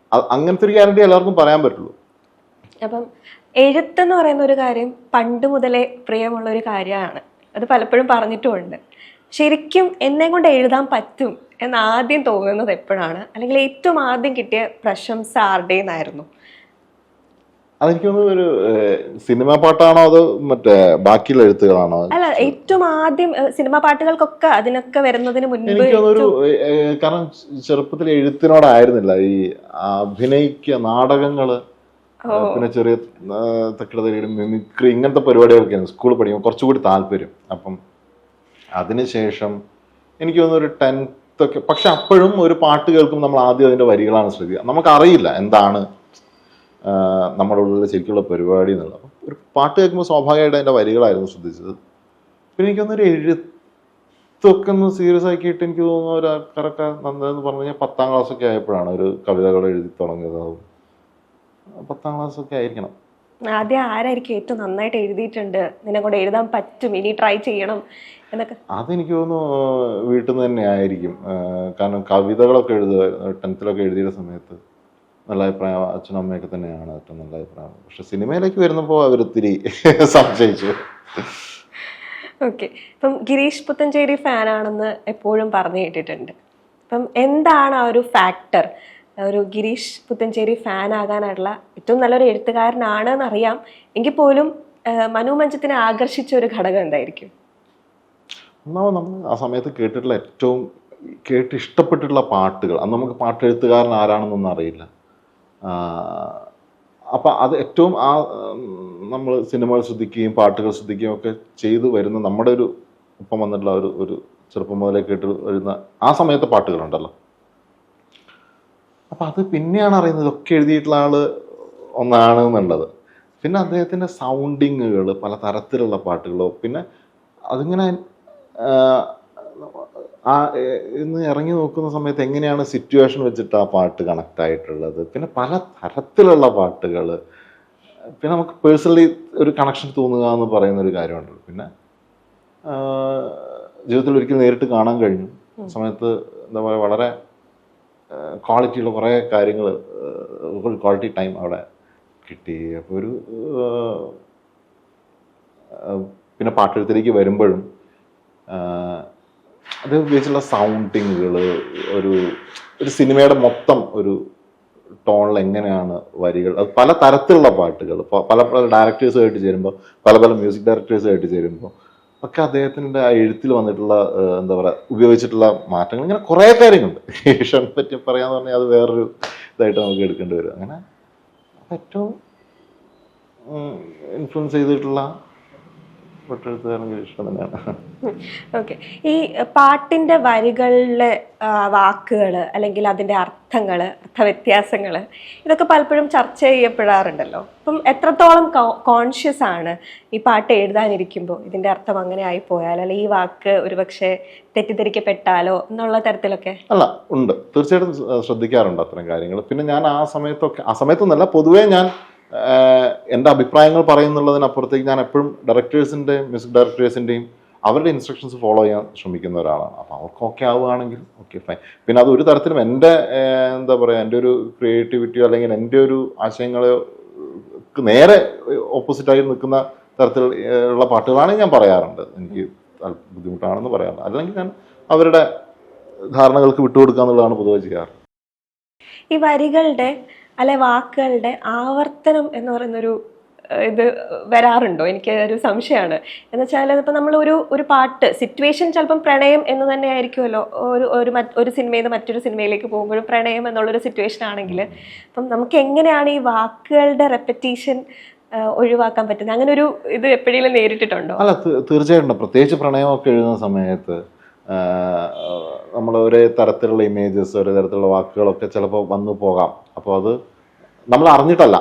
അങ്ങനത്തെ ഒരു ഗ്യാരണ്ടി എല്ലാവർക്കും പറയാൻ പറ്റുള്ളൂ. അപ്പം എഴുത്തെന്ന് പറയുന്ന ഒരു കാര്യം പണ്ട് മുതലേ പ്രിയമുള്ള ഒരു കാര്യമാണ്. അത് പലപ്പോഴും പറഞ്ഞിട്ടുമുണ്ട്. ശരിക്കും എന്നെ കൊണ്ട് എഴുതാൻ പറ്റും എന്ന് ആദ്യം തോന്നുന്നത് എപ്പോഴാണ്? അല്ലെങ്കിൽ ഏറ്റവും ആദ്യം കിട്ടിയ പ്രശംസ ആരുടേന്നായിരുന്നു? അതെനിക്കൊന്ന് ഒരു സിനിമ പാട്ടാണോ അതോ മറ്റേ ബാക്കിയുള്ള എഴുത്തുകളാണോ? അല്ല, ഏറ്റവും ആദ്യം സിനിമ പാട്ടുകൾക്കൊക്കെ അതിനൊക്കെ വരുന്നതിന് മുൻപ് എനിക്കൊന്നൊരു, കാരണം ചെറുപ്പത്തിൽ എഴുത്തിനോടായിരുന്നില്ല, ഈ അഭിനയിക്കുക, നാടകങ്ങള്, പിന്നെ ചെറിയ തക്കിടതരികളും മിമിക്രി, ഇങ്ങനത്തെ പരിപാടികളൊക്കെയാണ് സ്കൂളിൽ പഠിക്കുമ്പോൾ കുറച്ചുകൂടി താല്പര്യം. അപ്പം അതിനുശേഷം എനിക്ക് തോന്നുന്നു ഒരു 10th ഒക്കെ. പക്ഷെ അപ്പോഴും ഒരു പാട്ട് കേൾക്കുമ്പോൾ നമ്മൾ ആദ്യം അതിൻ്റെ വരികളാണ് ശ്രദ്ധിക്കുക. നമുക്കറിയില്ല എന്താണ് നമ്മുടെ ഉള്ളിൽ ശരിക്കുള്ള പരിപാടി എന്നുള്ളത്. അപ്പം ഒരു പാട്ട് കേൾക്കുമ്പോൾ സ്വാഭാവികമായിട്ട് അതിൻ്റെ വരികളായിരുന്നു ശ്രദ്ധിച്ചത്. പിന്നെ എനിക്കൊന്നൊരു എഴുത്തൊക്കെ ഒന്ന് സീരിയസ് ആക്കിയിട്ട് എനിക്ക് തോന്നുന്നു ഒരു ആൾക്കാരൊക്കെ നന്നതെന്ന് പറഞ്ഞു കഴിഞ്ഞാൽ 10ാം ക്ലാസ്സൊക്കെ ആയപ്പോഴാണ് ഒരു കവിതകൾ എഴുതി തുടങ്ങിയതാവും. 10ാം ക്ലാസ്സൊക്കെ ആയിരിക്കണം. ആദ്യം ആരായിരിക്കും ഏറ്റവും നന്നായിട്ട് എഴുതിയിട്ടുണ്ട്, നിന്നെ കൊണ്ട് എഴുതാൻ പറ്റും, ഇനി ട്രൈ ചെയ്യണം എന്നൊക്കെ? അതെനിക്ക് തോന്നുന്നു വീട്ടിൽ നിന്ന് തന്നെ ആയിരിക്കും. കാരണം കവിതകളൊക്കെ എഴുതുക 10th എഴുതിയ സമയത്ത് നല്ല അഭിപ്രായം അച്ഛനും അമ്മയൊക്കെ തന്നെയാണ് ഏറ്റവും നല്ല അഭിപ്രായം. പക്ഷെ സിനിമയിലേക്ക് വരുന്നപ്പോൾ അവരൊത്തിരി സംശയിച്ചു. ഓക്കെ. ഇപ്പം ഗിരീഷ് പുത്തഞ്ചേരി ഫാനാണെന്ന് എപ്പോഴും പറഞ്ഞു കേട്ടിട്ടുണ്ട്. അപ്പം എന്താണ് ആ ഒരു ഫാക്ടർ, ഒരു ഗിരീഷ് പുത്തഞ്ചേരി ഫാൻ ആകാനായിട്ടുള്ള? ഏറ്റവും നല്ലൊരു എഴുത്തുകാരനാണ് എന്നറിയാം, എങ്കിൽ പോലും മനു മഞ്ജിത്തിനെ ആകർഷിച്ച ഒരു ഘടകം എന്തായിരിക്കും? ഒന്നാമത് നമ്മൾ ആ സമയത്ത് കേട്ടിട്ടുള്ള ഏറ്റവും ഇഷ്ടപ്പെട്ടിട്ടുള്ള പാട്ടുകൾ, അന്ന് നമുക്ക് പാട്ടെഴുത്തുകാരൻ ആരാണെന്നൊന്നും അറിയില്ല. അപ്പം അത് ഏറ്റവും നമ്മൾ സിനിമകൾ ശ്രദ്ധിക്കുകയും പാട്ടുകൾ ശ്രദ്ധിക്കുകയും ഒക്കെ ചെയ്തു വരുന്ന നമ്മുടെ ഒരു ഒപ്പം വന്നിട്ടുള്ള ഒരു ചെറുപ്പം മുതലേ കേട്ട് വരുന്ന ആ സമയത്തെ പാട്ടുകളുണ്ടല്ലോ. അപ്പം അത് പിന്നെയാണ് അറിയുന്നത് ഇതൊക്കെ എഴുതിയിട്ടുള്ള ആള് ഒന്നാണ് എന്നുള്ളത്. പിന്നെ അദ്ദേഹത്തിൻ്റെ സൗണ്ടിങ്ങുകൾ, പല തരത്തിലുള്ള പാട്ടുകളോ, പിന്നെ അതിങ്ങനെ ഇന്ന് ഇറങ്ങി നോക്കുന്ന സമയത്ത് എങ്ങനെയാണ് സിറ്റുവേഷൻ വെച്ചിട്ട് ആ പാട്ട് കണക്ട് ആയിട്ടുള്ളത്, പിന്നെ പല തരത്തിലുള്ള പാട്ടുകൾ, പിന്നെ നമുക്ക് പേഴ്സണലി ഒരു കണക്ഷൻ തോന്നുക എന്ന് പറയുന്ന ഒരു കാര്യമുണ്ടല്ലോ. പിന്നെ ജീവിതത്തിൽ ഒരിക്കലും നേരിട്ട് കാണാൻ കഴിഞ്ഞു. ആ സമയത്ത് എന്താ പറയുക, വളരെ ക്വാളിറ്റിയുള്ള കുറേ കാര്യങ്ങൾ, ക്വാളിറ്റി ടൈം അവിടെ കിട്ടി. അപ്പോൾ ഒരു പിന്നെ പാട്ടെഴുത്തിലേക്ക് വരുമ്പോഴും അത് ഉപയോഗിച്ചുള്ള സൗണ്ടിങ്ങുകൾ, ഒരു സിനിമയുടെ മൊത്തം ഒരു ടോണിൽ എങ്ങനെയാണ് വരികൾ, അത് പല തരത്തിലുള്ള പാട്ടുകൾ, പല ഡയറക്ടേഴ്സുമായിട്ട് ചേരുമ്പോൾ, പല മ്യൂസിക് ഡയറക്ടേഴ്സുമായിട്ട് ചേരുമ്പോൾ ഒക്കെ അദ്ദേഹത്തിൻ്റെ ആ എഴുത്തിൽ വന്നിട്ടുള്ള എന്താ പറയുക ഉപയോഗിച്ചിട്ടുള്ള മാറ്റങ്ങൾ, ഇങ്ങനെ കുറേ കാര്യങ്ങളുണ്ട്. ഈശ്വരനെ പറ്റി പറയാന്ന് പറഞ്ഞാൽ അത് വേറൊരു ഇതായിട്ട് നമുക്ക് എടുക്കേണ്ടി വരും. അങ്ങനെ ഏറ്റവും ഇൻഫ്ലുവൻസ് ചെയ്തിട്ടുള്ള ഇഷ്ടം തന്നെയാണ്. ഓക്കെ. ഈ പാട്ടിൻ്റെ വരികളിലെ വാക്കുകൾ അല്ലെങ്കിൽ അതിൻ്റെ അർത്ഥങ്ങൾ, അർത്ഥവ്യത്യാസങ്ങൾ, ഇതൊക്കെ പലപ്പോഴും ചർച്ച ചെയ്യപ്പെടാറുണ്ടല്ലോ. അപ്പം എത്രത്തോളം കോൺഷ്യസ് ആണ് ഈ പാട്ട് എഴുതാനിരിക്കുമ്പോൾ ഇതിൻ്റെ അർത്ഥം അങ്ങനെ ആയിപ്പോയാൽ, അല്ലെങ്കിൽ ഈ വാക്ക് ഒരുപക്ഷെ തെറ്റിദ്ധരിക്കപ്പെട്ടാലോ എന്നുള്ള തരത്തിലൊക്കെ? അല്ല, ഉണ്ട്, തീർച്ചയായിട്ടും ശ്രദ്ധിക്കാറുണ്ട് അത്തരം കാര്യങ്ങൾ. പിന്നെ ഞാൻ ആ സമയത്തൊന്നല്ല, പൊതുവേ ഞാൻ എൻ്റെ അഭിപ്രായങ്ങൾ പറയുന്നുള്ളതിനപ്പുറത്തേക്ക് ഞാൻ എപ്പോഴും ഡയറക്ടേഴ്സിൻ്റെയും മ്യൂസിക് ഡയറക്ടേഴ്സിൻ്റെയും അവരുടെ ഇൻസ്ട്രക്ഷൻസ് ഫോളോ ചെയ്യാൻ ശ്രമിക്കുന്ന ഒരാളാണ്. അപ്പോൾ അവർക്ക് ഓക്കെ ആവുകയാണെങ്കിൽ ഓക്കെ, ഫൈൻ. പിന്നെ അത് ഒരു തരത്തിലും എൻ്റെ എന്താ പറയുക, എൻ്റെ ഒരു ക്രിയേറ്റിവിറ്റിയോ അല്ലെങ്കിൽ എൻ്റെ ഒരു ആശയങ്ങളോ നേരെ ഓപ്പോസിറ്റായി നിൽക്കുന്ന തരത്തിലുള്ള പാട്ടുകളാണ് ഞാൻ പറയാറുണ്ട്. എനിക്ക് ബുദ്ധിമുട്ടാണെന്ന് പറയാറുണ്ട്. അല്ലെങ്കിൽ ഞാൻ അവരുടെ ധാരണകൾക്ക് വിട്ടുകൊടുക്കുക എന്നുള്ളതാണ് പൊതുവെ ചെയ്യാറ്. ഈ വരികളുടെ അല്ലെ വാക്കുകളുടെ ആവർത്തനം എന്ന് പറയുന്നൊരു ഇത് വരാറുണ്ടോ? എനിക്ക് ഒരു സംശയമാണ്. എന്ന് വെച്ചാൽ ഇപ്പം നമ്മൾ ഒരു പാട്ട് സിറ്റുവേഷൻ ചിലപ്പം പ്രണയം എന്ന് തന്നെ ആയിരിക്കുമല്ലോ. ഒരു സിനിമയിൽ നിന്ന് മറ്റൊരു സിനിമയിലേക്ക് പോകുമ്പോഴും പ്രണയം എന്നുള്ളൊരു സിറ്റുവേഷൻ ആണെങ്കിൽ അപ്പം നമുക്ക് എങ്ങനെയാണ് ഈ വാക്കുകളുടെ റെപ്പറ്റീഷൻ ഒഴിവാക്കാൻ പറ്റുന്നത്? അങ്ങനെ ഒരു ഇത് എപ്പോഴെങ്കിലും നേരിട്ടിട്ടുണ്ടോ? അല്ല, തീർച്ചയായിട്ടും. പ്രത്യേകിച്ച് പ്രണയമൊക്കെ എഴുതുന്ന സമയത്ത് നമ്മൾ ഒരേ തരത്തിലുള്ള ഇമേജസ്, ഒരേ തരത്തിലുള്ള വാക്കുകളൊക്കെ ചിലപ്പോൾ വന്നു പോകാം. അപ്പോൾ അത് നമ്മൾ അറിഞ്ഞിട്ടല്ല,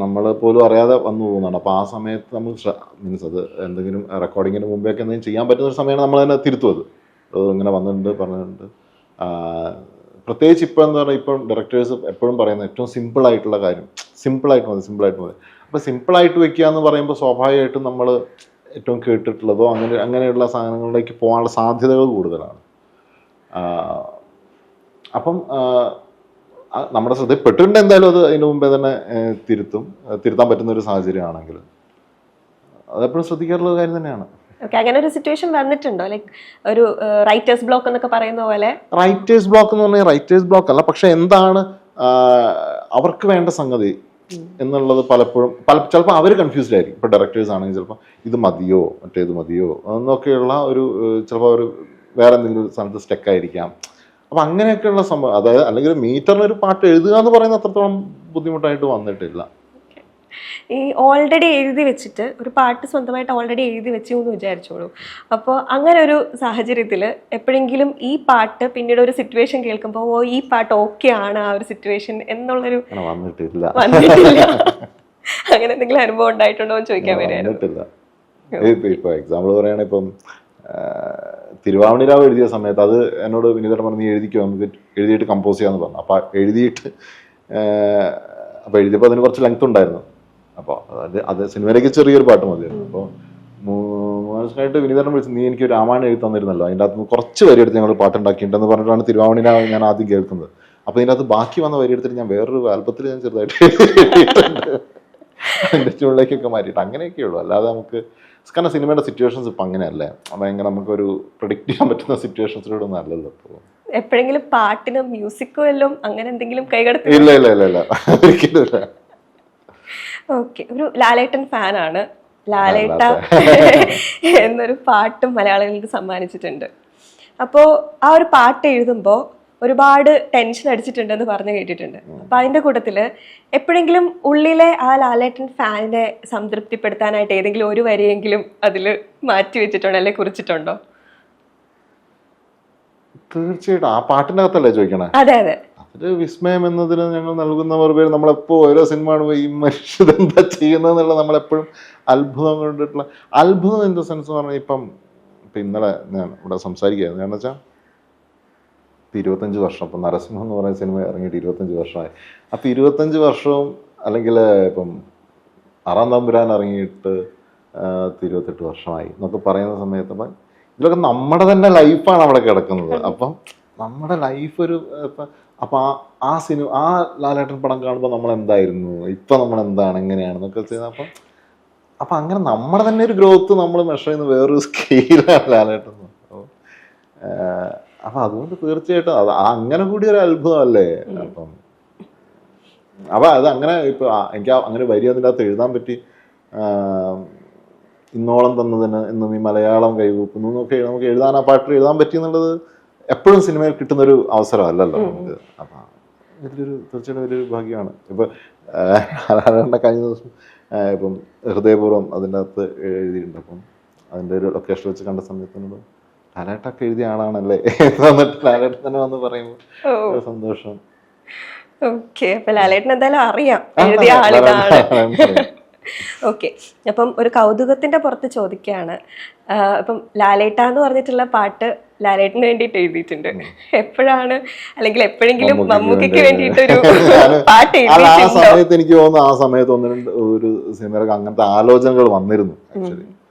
നമ്മൾ പോലും അറിയാതെ വന്നു പോകുന്നതാണ്. അപ്പോൾ ആ സമയത്ത് നമ്മൾ മീൻസ് അത് എന്തെങ്കിലും റെക്കോർഡിങ്ങിന് മുമ്പേയൊക്കെ എന്തെങ്കിലും ചെയ്യാൻ പറ്റുന്ന ഒരു സമയമാണ് നമ്മൾ തന്നെ തിരുത്തും. അത് ഇങ്ങനെ വന്നിട്ടുണ്ട്, പറഞ്ഞിട്ടുണ്ട്. പ്രത്യേകിച്ച് ഇപ്പോൾ എന്താ പറയുക, ഇപ്പം ഡയറക്ടേഴ്സ് എപ്പോഴും പറയുന്നത് ഏറ്റവും സിമ്പിളായിട്ടുള്ള കാര്യം, സിമ്പിളായിട്ട് മതി. അപ്പോൾ സിമ്പിളായിട്ട് വെക്കുക എന്ന് പറയുമ്പോൾ സ്വാഭാവികമായിട്ടും നമ്മൾ ഏറ്റവും കേട്ടിട്ടുള്ളതോ അങ്ങനെയുള്ള സാധനങ്ങളിലേക്ക് പോകാനുള്ള സാധ്യതകൾ കൂടുതലാണ്. അപ്പം നമ്മുടെ ശ്രദ്ധയിൽപ്പെട്ടിട്ടുണ്ട് എന്തായാലും അത് അതിന് മുമ്പേ തന്നെ തിരുത്താൻ പറ്റുന്ന ഒരു സാഹചര്യമാണെങ്കിൽ അതെപ്പോഴും ശ്രദ്ധിക്കാറുള്ള കാര്യം തന്നെയാണ്. ഓക്കെ. അങ്ങനെ ഒരു സിറ്റുവേഷൻ വന്നിട്ടുണ്ടോ? ലൈക്ക് ഒരു റൈറ്റേഴ്സ് ബ്ലോക്ക് എന്നൊക്കെ പറയുന്ന പോലെ? റൈറ്റേഴ്സ് ബ്ലോക്ക് എന്ന് പറഞ്ഞാൽ റൈറ്റേഴ്സ് ബ്ലോക്ക് അല്ല, പക്ഷെ എന്താണ് അവർക്ക് വേണ്ട സംഗതി എന്നുള്ളത് പലപ്പോഴും ചിലപ്പോൾ അവർ കൺഫ്യൂസ്ഡ് ആയിരിക്കും. ഇപ്പോൾ ഡയറക്ടേഴ്സ് ആണെങ്കിൽ ചിലപ്പോൾ ഇത് മതിയോ മറ്റേത് മതിയോ എന്നൊക്കെയുള്ള ഒരു ചിലപ്പോൾ ഒരു വേറെ എന്തെങ്കിലും സ്ഥലത്ത് സ്റ്റെക്കായിരിക്കാം. അപ്പം അങ്ങനെയൊക്കെയുള്ള സംഭവം, അതായത് അല്ലെങ്കിൽ മീറ്ററിനൊരു പാട്ട് എഴുതുക എന്ന് പറയുന്ന അത്രത്തോളം ബുദ്ധിമുട്ടായിട്ട് വന്നിട്ടില്ല. ഈ ഓൾറെഡി എഴുതി വെച്ചിട്ട് ഒരു പാട്ട് സ്വന്തമായിട്ട് ഓൾറെഡി എഴുതി വെച്ചു എന്ന് വിചാരിച്ചോളൂ. അപ്പോൾ അങ്ങനെ ഒരു സാഹചര്യത്തിൽ എപ്പോഴെങ്കിലും ഈ പാട്ട് പിന്നീട് ഒരു സിറ്റുവേഷൻ കേൾക്കുമ്പോൾ ഈ പാട്ട് ഓക്കെ ആണ് ആ ഒരു സിറ്റുവേഷൻ എന്നുള്ളൊരു വന്നിട്ടില്ല. അങ്ങനെ എന്തെങ്കിലും അനുഭവം ഉണ്ടായിട്ടുണ്ടോ എന്ന് ചോദിക്കാൻ വന്നിട്ടില്ല. ഇപ്പോൾ എക്സാമ്പിൾ പറയുകയാണെങ്കിൽ ഇപ്പം തിരുവാവണിരാവ് എഴുതിയ സമയത്ത് അത് എന്നോട് വിനീതൻ പറഞ്ഞു, നീ എഴുതിക്കോ, നമുക്ക് എഴുതിയിട്ട് കമ്പോസ് ചെയ്യാമെന്ന് പറഞ്ഞു. അപ്പോൾ എഴുതിയപ്പോൾ അതിന് കുറച്ച് ലെങ്ത് ഉണ്ടായിരുന്നു. അപ്പോൾ അത് സിനിമയിലേക്ക് ചെറിയൊരു പാട്ട് മതിയായിരുന്നു. അപ്പോൾ മനസ്സിലായിട്ട് വിനീതനം വിളിച്ചു, നീ എനിക്ക് രാമായണം എഴുതി തന്നിരുന്നല്ലോ, അതിൻ്റെ അകത്ത് കുറച്ച് വരി എടുത്ത് ഞങ്ങൾ പാട്ടുണ്ടാക്കിയിട്ടുണ്ടെന്ന് പറഞ്ഞിട്ടാണ് തിരുവാമണിനെ ഞാൻ ആദ്യം കേൾക്കുന്നത്. അപ്പോൾ ഇതിൻ്റെ അകത്ത് ബാക്കി വന്ന വരി എടുത്തിട്ട് ഞാൻ വേറൊരു ആൽബത്തിൽ ഞാൻ ചെറുതായിട്ട് അതിൻ്റെ ചുള്ളിലേക്കൊക്കെ മാറ്റിയിട്ട് അങ്ങനെയൊക്കെയുള്ളൂ. അല്ലാതെ നമുക്ക് കാരണം സിനിമയുടെ സിറ്റുവേഷൻസ് ഇപ്പം അങ്ങനെയല്ലേ, ഭയങ്കര നമുക്കൊരു പ്രൊഡിക്റ്റ് ചെയ്യാൻ പറ്റുന്ന സിറ്റുവേഷൻസിലൂടെ ഒന്നും അല്ലല്ലോ ഇപ്പോൾ. എപ്പോഴെങ്കിലും പാട്ടിന് മ്യൂസിക്കോ എല്ലാം അങ്ങനെ എന്തെങ്കിലും കൈകടത്തി? ഇല്ല ഇല്ല ഇല്ല ഇല്ല, ഒരിക്കലും ഇല്ല. ഓക്കെ, ഒരു ലാലേട്ടൻ ഫാനാണ്. ലാലേട്ട എന്നൊരു പാട്ടും മലയാളികൾക്ക് സമ്മാനിച്ചിട്ടുണ്ട്. അപ്പോൾ ആ ഒരു പാട്ട് എഴുതുമ്പോൾ ഒരുപാട് ടെൻഷൻ അടിച്ചിട്ടുണ്ടെന്ന് പറഞ്ഞു കേട്ടിട്ടുണ്ട്. അപ്പൊ അതിന്റെ കൂട്ടത്തില് എപ്പോഴെങ്കിലും ഉള്ളിലെ ആ ലാലേട്ടൻ ഫാനിനെ സംതൃപ്തിപ്പെടുത്താനായിട്ട് ഏതെങ്കിലും ഒരു വരിയെങ്കിലും അതിൽ മാറ്റി വെച്ചിട്ടുണ്ടോ അല്ലെ കുറിച്ചിട്ടുണ്ടോ? തീർച്ചയായിട്ടും ആ പാട്ടിന്റെ അകത്തല്ലേ ചോദിക്കണേ? അതെ അതെ. അതില് വിസ്മയം എന്നതിന് ഞങ്ങൾ നൽകുന്ന മറുപടി നമ്മളെപ്പോ ഓരോ സിനിമ കാണുമ്പോൾ ഈ മനുഷ്യൻ എന്താ ചെയ്യുന്നതെന്നുള്ള നമ്മളെപ്പോഴും അത്ഭുതം കൊണ്ടിട്ടുള്ള അത്ഭുതം ഇൻ ദ സെൻസ് എന്ന് പറഞ്ഞാൽ ഇപ്പം ഇന്നലെ ഞാൻ ഇവിടെ സംസാരിക്കുകയായിരുന്നു. കാരണം വെച്ചാൽ 25 വർഷം, ഇപ്പം നരസിംഹം എന്ന് പറയുന്ന സിനിമ ഇറങ്ങിയിട്ട് 25 വർഷമായി. അപ്പം 25 വർഷവും അല്ലെങ്കിൽ ഇപ്പം ആറാം തമ്പുരാൻ ഇറങ്ങിയിട്ട് 28 വർഷമായി എന്നൊക്കെ പറയുന്ന സമയത്ത് അപ്പം ഇതിലൊക്കെ നമ്മുടെ തന്നെ ലൈഫാണ് അവിടെ കിടക്കുന്നത്. അപ്പം നമ്മുടെ ലൈഫ് ഒരു അപ്പം ആ സിനിമ ആ ലാലേട്ടൻ പടം കാണുമ്പോൾ നമ്മൾ എന്തായിരുന്നു, ഇപ്പം നമ്മൾ എന്താണ്, എങ്ങനെയാണെന്നൊക്കെ ചെയ്യുന്നത്. അപ്പം അങ്ങനെ നമ്മുടെ തന്നെ ഒരു ഗ്രോത്ത് നമ്മൾ മെഷർ ചെയ്യുന്ന വേറൊരു സ്കെയിലാണ് ലാലേട്ടൻ. അപ്പം അതുകൊണ്ട് തീർച്ചയായിട്ടും അത് അങ്ങനെ കൂടി ഒരു അത്ഭുതമല്ലേ. അപ്പം അത് അങ്ങനെ ഇപ്പം എനിക്ക് അങ്ങനെ വരി അതിൻ്റെ അകത്ത് എഴുതാൻ പറ്റി. ഇന്നോളം തന്നതിന് ഇന്നും ഈ മലയാളം കൈകൂപ്പുന്നു എന്നൊക്കെ നമുക്ക് എഴുതാൻ ആ പാട്ടിൽ എഴുതാൻ പറ്റി എന്നുള്ളത് എപ്പോഴും സിനിമയിൽ കിട്ടുന്നൊരു അവസരമല്ലല്ലോ നമുക്ക്. അപ്പം ഇതിലൊരു തീർച്ചയായിട്ടും വലിയൊരു ഭാഗ്യമാണ്. ഇപ്പം കഴിഞ്ഞ ദിവസം ഇപ്പം ഹൃദയപൂർവ്വം അതിൻ്റെ അകത്ത് എഴുതിയിട്ടുണ്ട്. അപ്പം അതിൻ്റെ ഒരു ലൊക്കേഷൻ വെച്ച് കണ്ട സമയത്തിനോട് ലാലേട്ടൊക്കെ എഴുതിയ ആളാണല്ലേ എന്നിട്ട് ലാലേട്ടൻ തന്നെ വന്ന് പറയുമ്പോൾ സന്തോഷം. ഓക്കെ, അപ്പൊ ലാലേട്ടൻ എന്തായാലും അറിയാം എഴുതിയ ആളിതാണ്. ഓക്കെ, അപ്പം ഒരു കൗതുകത്തിന്റെ പുറത്ത് ചോദിക്കുകയാണ്. ഇപ്പം ലാലേട്ട എന്ന് പറഞ്ഞിട്ടുള്ള പാട്ട് ലാലേട്ടന് വേണ്ടിയിട്ട് എഴുതിയിട്ടുണ്ട്. എപ്പോഴാണ് അല്ലെങ്കിൽ എപ്പോഴെങ്കിലും മമ്മൂക്കയ്ക്ക് വേണ്ടിയിട്ടൊരു പാട്ട് എഴുതിയിട്ടുണ്ടോ? ആ സമയത്ത് എനിക്ക് തോന്നുന്നു ആ സമയത്ത് ഒരു സിനിമയിലൊക്കെ അങ്ങനത്തെ ആലോചനകൾ വന്നിരുന്നു ആക്ച്വലി.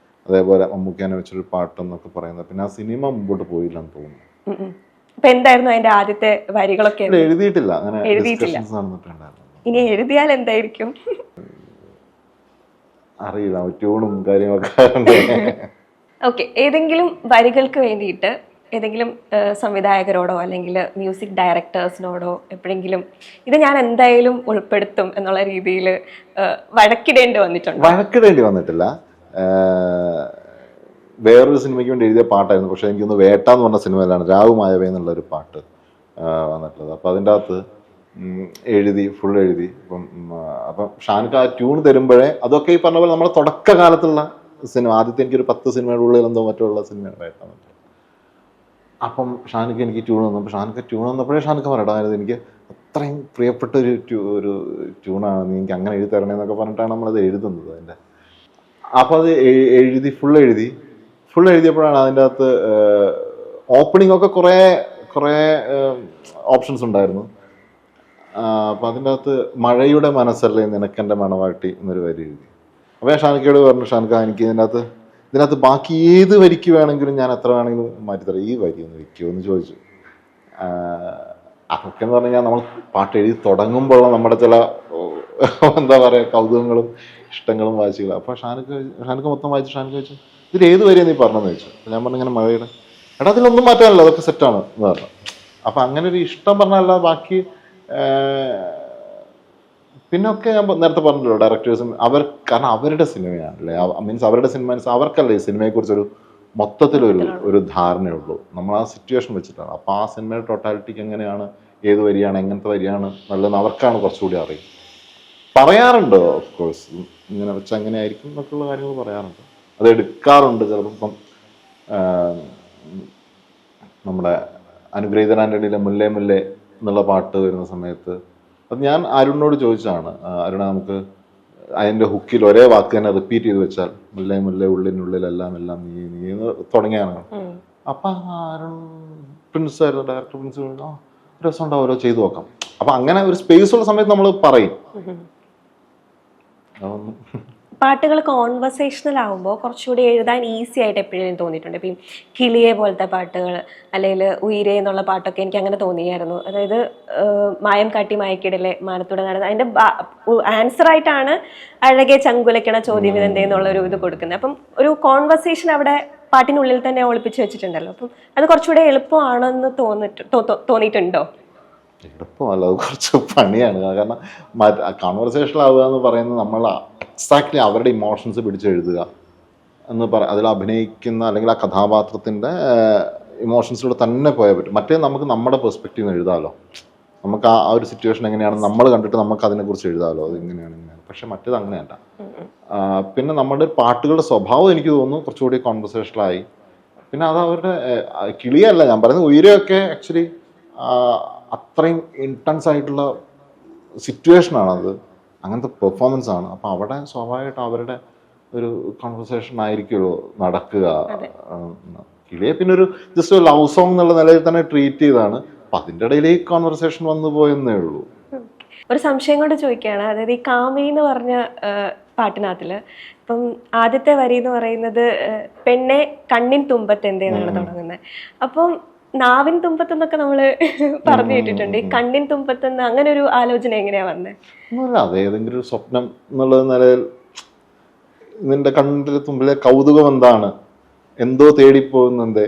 അതേപോലെ മമ്മൂക്കാനെ വെച്ചൊരു പാട്ടെന്നൊക്കെ പറയുന്നത്. പിന്നെ ആ സിനിമ മുമ്പോട്ട് പോയില്ലെന്ന് തോന്നുന്നു. അപ്പൊ എന്തായിരുന്നു അതിന്റെ ആദ്യത്തെ വരികളൊക്കെ? എഴുതിയിട്ടില്ല, അങ്ങനെ എഴുതിയിട്ടില്ല. ഇനി എഴുതിയാൽ എന്തായിരിക്കും അറിയില്ല, ട്യൂണും കാര്യങ്ങളൊക്കെ. ഓക്കെ, ഏതെങ്കിലും വരികൾക്ക് വേണ്ടിയിട്ട് ഏതെങ്കിലും സംവിധായകരോടോ അല്ലെങ്കിൽ മ്യൂസിക് ഡയറക്ടേഴ്സിനോടോ എപ്പോഴെങ്കിലും ഇത് ഞാൻ എന്തായാലും ഉൾപ്പെടുത്തും എന്നുള്ള രീതിയിൽ വഴക്കിടേണ്ടി വന്നിട്ടുണ്ടോ? വഴക്കിടേണ്ടി വന്നിട്ടില്ല. വേറൊരു സിനിമയ്ക്ക് വേണ്ടി എഴുതിയ പാട്ടായിരുന്നു. പക്ഷെ എനിക്കൊന്ന് വേട്ട എന്ന് പറഞ്ഞ സിനിമയിലാണ് രാവുമായവേ എന്നുള്ളൊരു പാട്ട് വന്നിട്ടുള്ളത്. അപ്പം അതിൻ്റെ അകത്ത് ഫുൾ എഴുതി. അപ്പം ഷാൻക്ക് ആ ട്യൂൺ തരുമ്പോഴേ അതൊക്കെ ഈ പറഞ്ഞ പോലെ നമ്മുടെ തുടക്കകാലത്തുള്ള സിനിമ, ആദ്യത്തെ എനിക്കൊരു 10 സിനിമയുടെ ഉള്ളിൽ എന്തോ മറ്റുള്ള സിനിമയാണ് വേട്ട. അപ്പം ഷാൻക്ക് എനിക്ക് ട്യൂൺ വന്നപ്പോൾ ട്യൂൺ വന്നപ്പോഴേ ഷാൻക്ക് പറയടാ, എനിക്ക് അത്രയും പ്രിയപ്പെട്ട ഒരു ട്യൂണാണ്, നീ എനിക്ക് അങ്ങനെ എഴുതി തരണേന്നൊക്കെ പറഞ്ഞിട്ടാണ് നമ്മളത് എഴുതുന്നത്. അതിൻ്റെ അപ്പോൾ അത് ഫുൾ എഴുതിയപ്പോഴാണ് അതിൻ്റെ അകത്ത് ഓപ്പണിംഗ് ഒക്കെ കുറേ ഓപ്ഷൻസ് ഉണ്ടായിരുന്നു. അപ്പം അതിൻ്റെ അകത്ത് മഴയുടെ മനസ്സല്ലേ നിനക്കെൻ്റെ മണവാട്ടി എന്നൊരു വരി എഴുതി. അപ്പോൾ ഞാൻ ഷാൻക്കയോട് പറഞ്ഞു, ഷാൻക്ക എനിക്ക് ഇതിനകത്ത് ബാക്കി ഏത് വരിക്ക് വേണമെങ്കിലും ഞാൻ എത്ര വേണമെങ്കിലും മാറ്റിത്തരാം, ഈ വരി ഒന്ന് വെക്കുമോ എന്ന് ചോദിച്ചു. അതൊക്കെ എന്ന് പറഞ്ഞു കഴിഞ്ഞാൽ നമ്മൾ പാട്ട് എഴുതി തുടങ്ങുമ്പോഴുള്ള നമ്മുടെ ചില എന്താ പറയുക കൗതുകങ്ങളും ഇഷ്ടങ്ങളും വായിച്ചില്ല. അപ്പോൾ ഷാൻക്ക് മൊത്തം വായിച്ചു. ഷാൻക്ക് ചോദിച്ചു, ഇതിൽ ഏത് വരിയാണ് നീ പറഞ്ഞതെന്ന് ചോദിച്ചു. ഞാൻ പറഞ്ഞു ഇങ്ങനെ മഴയുടെ. എടാ അതിലൊന്നും മാറ്റാനല്ല, അതൊക്കെ സെറ്റാണ് എന്ന് പറഞ്ഞു. അപ്പം അങ്ങനെ ഒരു ഇഷ്ടം പറഞ്ഞല്ല, ബാക്കി പിന്നൊക്കെ ഞാൻ നേരത്തെ പറഞ്ഞല്ലോ ഡയറക്ടേഴ്സും കാരണം അവരുടെ സിനിമയാണല്ലേ, മീൻസ് അവരുടെ സിനിമ അവർക്കല്ലേ ഈ സിനിമയെക്കുറിച്ചൊരു മൊത്തത്തിലൊരു ധാരണയുള്ളൂ. നമ്മൾ ആ സിറ്റുവേഷൻ വെച്ചിട്ടാണ്. അപ്പോൾ ആ സിനിമയുടെ ടോട്ടാലിറ്റിക്ക് എങ്ങനെയാണ്, ഏത് വരിയാണ്, എങ്ങനത്തെ വരിയാണ് നല്ലതെന്ന് അവർക്കാണ് കുറച്ചുകൂടി അറിയും. പറയാറുണ്ട് ഓഫ് കോഴ്സ്, ഇങ്ങനെ വെച്ചാൽ എങ്ങനെ ആയിരിക്കും എന്നൊക്കെയുള്ള കാര്യങ്ങൾ പറയാറുണ്ട്. അത് എടുക്കാറുണ്ട് ചിലപ്പം. നമ്മുടെ അനുഗ്രഹീതനാൻ്റെയിലെ മുല്ലേ മുല്ലേ എന്നുള്ള പാട്ട് വരുന്ന സമയത്ത് അത് ഞാൻ അരുണിനോട് ചോദിച്ചതാണ്, അരുണ നമുക്ക് അതിൻ്റെ ഹുക്കിൽ ഒരേ വാക്ക് തന്നെ റിപ്പീറ്റ് ചെയ്ത് വെച്ചാൽ മുല്ലേ മുല്ലേ ഉള്ളിനുള്ളിലെല്ലാം എല്ലാം നീ നീ എന്ന് തുടങ്ങിയാണ്. അപ്പം അരുൺ പ്രിൻസ് ആയിരുന്നു ഡയറക്ടർ. പ്രിൻസ് രസം ഉണ്ടാവും, ഓരോ ചെയ്തു നോക്കാം. അപ്പം അങ്ങനെ ഒരു സ്പേസ് ഉള്ള സമയത്ത് നമ്മൾ പറയും. അതൊന്നും പാട്ടുകൾ കോൺവെർസേഷണൽ ആകുമ്പോൾ കുറച്ചുകൂടി എഴുതാൻ ഈസി ആയിട്ട് എപ്പോഴും തോന്നിയിട്ടുണ്ട്. ഇപ്പം കിളിയെ പോലത്തെ പാട്ടുകൾ അല്ലെങ്കിൽ ഉയിരേ എന്നുള്ള പാട്ടൊക്കെ എനിക്ക് അങ്ങനെ തോന്നിയായിരുന്നു. അതായത് മായം കാട്ടി മയക്കിടലെ മാനത്തൂടെ നടന്നത് അതിൻ്റെ ആൻസർ ആയിട്ടാണ് അഴകെ ചങ്കുലയ്ക്കണ ചോദ്യം ഇതെന്തേ എന്നുള്ളൊരു ഇത് കൊടുക്കുന്നത്. അപ്പം ഒരു കോൺവെർസേഷൻ അവിടെ പാട്ടിനുള്ളിൽ തന്നെ ഒളിപ്പിച്ച് വെച്ചിട്ടുണ്ടല്ലോ. അപ്പം അത് കുറച്ചുകൂടെ എളുപ്പമാണെന്ന് തോന്നിയിട്ടുണ്ടോ? എളുപ്പമല്ല, അത് കുറച്ച് പണിയാണ്. കാരണം കൺവെർസേഷൻ ആവുക എന്ന് പറയുന്നത് നമ്മൾ എക്സാക്ട്ലി അവരുടെ ഇമോഷൻസ് പിടിച്ചെഴുതുക എന്ന് അതിൽ അഭിനയിക്കുന്ന അല്ലെങ്കിൽ ആ കഥാപാത്രത്തിൻ്റെ ഇമോഷൻസിലൂടെ തന്നെ പോയാൽ പറ്റും. മറ്റേ നമുക്ക് നമ്മുടെ പെർസ്പെക്റ്റീവ് എഴുതാമല്ലോ, നമുക്ക് ആ ഒരു സിറ്റുവേഷൻ എങ്ങനെയാണ് നമ്മൾ കണ്ടിട്ട് നമുക്ക് അതിനെക്കുറിച്ച് എഴുതാമല്ലോ, അത് ഇങ്ങനെയാണ്. പക്ഷെ മറ്റേത് അങ്ങനെയല്ല. പിന്നെ നമ്മുടെ പാട്ടുകളുടെ സ്വഭാവം എനിക്ക് തോന്നുന്നു കുറച്ചുകൂടി കോൺവെർസേഷണലായി. പിന്നെ അത് അവരുടെ കിളിയല്ല ഞാൻ പറയുന്നത്, ഉയരമൊക്കെ ആക്ച്വലി അത്രയും ഇൻറ്റൻസ് ആയിട്ടുള്ള സിറ്റുവേഷനാണത്, അങ്ങനത്തെ പെർഫോമൻസ് ആണ്. അപ്പം അവിടെ സ്വാഭാവികമായിട്ട് അവരുടെ ഒരു കോൺവെർസേഷൻ ആയിരിക്കുമല്ലോ നടക്കുക. കിളിയെ പിന്നെ ഒരു ജസ്റ്റ് ഒരു ലവ് സോങ് എന്നുള്ള നിലയിൽ തന്നെ ട്രീറ്റ് ചെയ്താണ്. അപ്പം അതിൻ്റെ ഇടയിൽ ഈ കോൺവെർസേഷൻ വന്നു പോയെന്നേ ഉള്ളൂ. ഒരു സംശയം കൊണ്ട് ചോദിക്കുകയാണ്. അതായത് ഈ കാമി എന്ന് പറഞ്ഞ പാട്ടിനകത്തില് ഇപ്പം ആദ്യത്തെ വരി എന്ന് പറയുന്നത് പെണ്ണെ കണ്ണിൻ തുമ്പത്ത് എന്തേന്നാണ് തുടങ്ങുന്നത്. അപ്പം നാവിൻ തുമ്പത്തെന്നൊക്കെ നമ്മള് പറഞ്ഞു കേട്ടിട്ടുണ്ട്. ഈ കണ്ണിൻ തുമ്പത്തെന്ന് അങ്ങനെ ഒരു ആലോചന എങ്ങനെയാ വന്നത്? ഒന്നുമില്ല, അത് ഏതെങ്കിലും ഒരു സ്വപ്നം എന്നുള്ള നിലയിൽ നിന്റെ കണ്ണിന്റെ തുമ്പിലെ കൗതുകം എന്താണ്, എന്തോ തേടിപ്പോകുന്നെന്തേ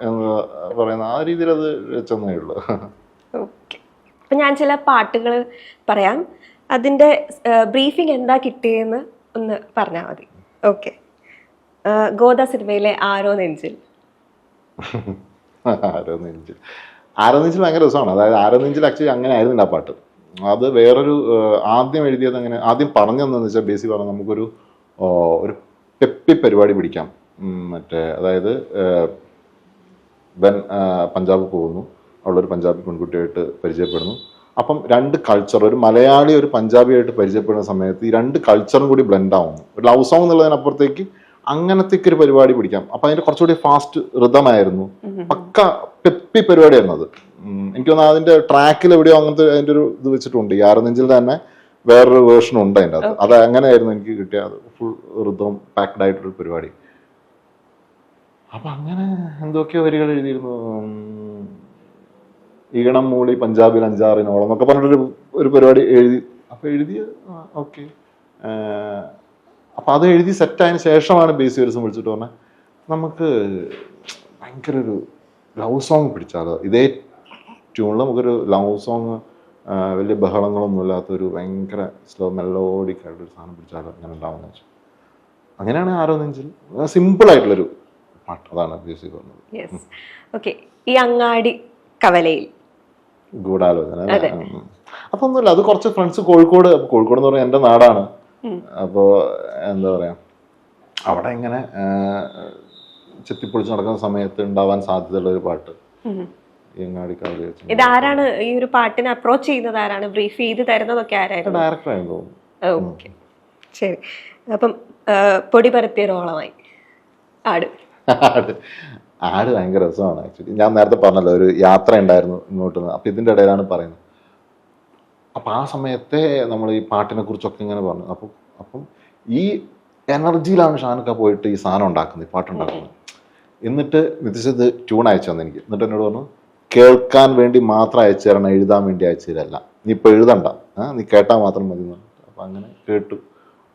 എന്ന് പറയുന്ന ആ രീതിയിൽ അത് വെച്ചെന്നേ ഉള്ളൂ. ഓക്കെ. അപ്പം ഞാൻ ചില പാട്ടുകൾ പറയാം, അതിൻ്റെ ബ്രീഫിംഗ് എന്താ കിട്ടിയെന്ന് ഒന്ന് പറഞ്ഞാൽ മതി. ഓക്കെ. ഗോദ സിനിമയിലെ ആരോ നെഞ്ചിൽ. ആരോ നെഞ്ചിൽ ഭയങ്കര രസമാണ്. അതായത് ആരോ നെഞ്ചിൽ ആക്ച്വലി അങ്ങനെ ആയിരുന്നില്ല ആ പാട്ട്. അത് വേറൊരു ആദ്യം എഴുതിയത് അങ്ങനെ ആദ്യം പറഞ്ഞതെന്ന് വെച്ചാൽ ബേസിക് പറഞ്ഞാൽ നമുക്കൊരു ഒരു പെപ്പി പരിപാടി പിടിക്കാം. മറ്റേ അതായത് പഞ്ചാബ് പോകുന്നു, അവളൊരു പഞ്ചാബി പെൺകുട്ടിയായിട്ട് പരിചയപ്പെടുന്നു. അപ്പം രണ്ട് കൾച്ചർ, ഒരു മലയാളി ഒരു പഞ്ചാബിയായിട്ട് പരിചയപ്പെടുന്ന സമയത്ത് ഈ രണ്ട് കൾച്ചറും കൂടി ബ്ലെൻഡ് ആവുന്നു. ഒരു ലവ് സോങ് എന്നുള്ളതിനപ്പുറത്തേക്ക് അങ്ങനത്തേക്ക് ഒരു പരിപാടി പിടിക്കാം. അപ്പൊ അതിന്റെ കുറച്ചുകൂടി ഫാസ്റ്റ് ഋതമായിരുന്നു, പക്ക പെപ്പി പരിപാടിയായിരുന്നു അത്. എനിക്ക് തോന്നുന്നു അതിന്റെ ട്രാക്കിൽ എവിടെയോ അങ്ങനത്തെ അതിന്റെ ഒരു ഇത് വെച്ചിട്ടുണ്ട്. ഈ ആരോ നെഞ്ചിൽ തന്നെ വേറൊരു വേർഷൻ ഉണ്ട് അതിൻ്റെ അത്. അത് അങ്ങനെയായിരുന്നു എനിക്ക് കിട്ടിയത്, ഫുൾ ഋതം പാക്ഡ് ആയിട്ടൊരു പരിപാടി. അപ്പൊ അങ്ങനെ എന്തൊക്കെയോ വരികൾ എഴുതിയിരുന്നു. ഈണം മൂളി പഞ്ചാബിൽ അഞ്ചാറിനോളം എന്നൊക്കെ പറഞ്ഞിട്ടൊരു ഒരു പരിപാടി എഴുതി. അപ്പൊ എഴുതിയ ഓക്കെ. അപ്പൊ അത് എഴുതി സെറ്റായതിനു ശേഷമാണ് ബേസി ഒരു ദിവസം വിളിച്ചിട്ട് പറഞ്ഞത് നമുക്ക് ഭയങ്കര ഒരു ലവ് സോങ് പിടിച്ചാലോ, ഇതേ ട്യൂണിൽ നമുക്കൊരു ലവ് സോങ്, വലിയ ബഹളങ്ങളൊന്നും ഇല്ലാത്തൊരു ഭയങ്കര സ്ലോ മെലോഡിക് ആയിട്ടൊരു സാധനം പിടിച്ചാലോ അങ്ങനെ ഉണ്ടാവുമെന്ന് വെച്ചു. അങ്ങനെയാണ് ആരോ നെഞ്ചിൽ സിമ്പിൾ ആയിട്ടുള്ളൊരു പാട്ട്, അതാണ് ബേസി പറഞ്ഞത്. ഓക്കെ. ഈ അങ്ങാടി കവലയിൽ ഗൂഢാലോചന അതൊന്നുമില്ല. അത് കുറച്ച് ഫ്രണ്ട്സ് കോഴിക്കോട് എന്ന് പറഞ്ഞാൽ എൻ്റെ നാടാണ്. അപ്പോൾ എന്താ പറയാ, അവിടെ ഇങ്ങനെ ചെത്തിപ്പൊളിച്ച് നടക്കുന്ന സമയത്ത് ഉണ്ടാവാൻ സാധ്യതയുള്ള ഒരു പാട്ട് ഇതാരാണ് ഈ ഒരു പാട്ടിനെ അപ്രോച്ച് ചെയ്യുന്നത്? ആരാണ് ബ്രീഫ് ചെയ്ത് തരുന്നതൊക്കെ? ആരായിരുന്നു? ഡയറക്ടറായിരുന്നു തോന്നുന്നു. ഓക്കെ, ശരി. അപ്പം പൊടി പരത്തിയ റോളമായി ആട് ഭയങ്കര രസമാണ് ആക്ച്വലി. ഞാൻ നേരത്തെ പറഞ്ഞല്ലോ ഒരു യാത്ര ഉണ്ടായിരുന്നു ഇങ്ങോട്ട്, അപ്പൊ ഇതിന്റെ ഇടയിലാണ് പറയുന്നത്. അപ്പൊ ആ സമയത്തെ നമ്മൾ ഈ പാട്ടിനെ കുറിച്ചൊക്കെ ഇങ്ങനെ പറഞ്ഞു. അപ്പം ഈ എനർജിയിലാണ് ഷാനൊക്കെ പോയിട്ട് ഈ സാധനം ഉണ്ടാക്കുന്നത്, ഈ പാട്ടുണ്ടാക്കുന്നത്. എന്നിട്ട് നിതിഷത് ട്യൂൺ അയച്ചു തന്നെ എനിക്ക്. എന്നിട്ട് എന്നോട് പറഞ്ഞു കേൾക്കാൻ വേണ്ടി മാത്രം അയച്ചു തരണം, എഴുതാൻ വേണ്ടി അയച്ചു തരല്ല, നീ ഇപ്പൊ എഴുതണ്ട, നീ കേട്ടാൽ മാത്രം മതി എന്ന് പറഞ്ഞു. അപ്പൊ അങ്ങനെ കേട്ടു.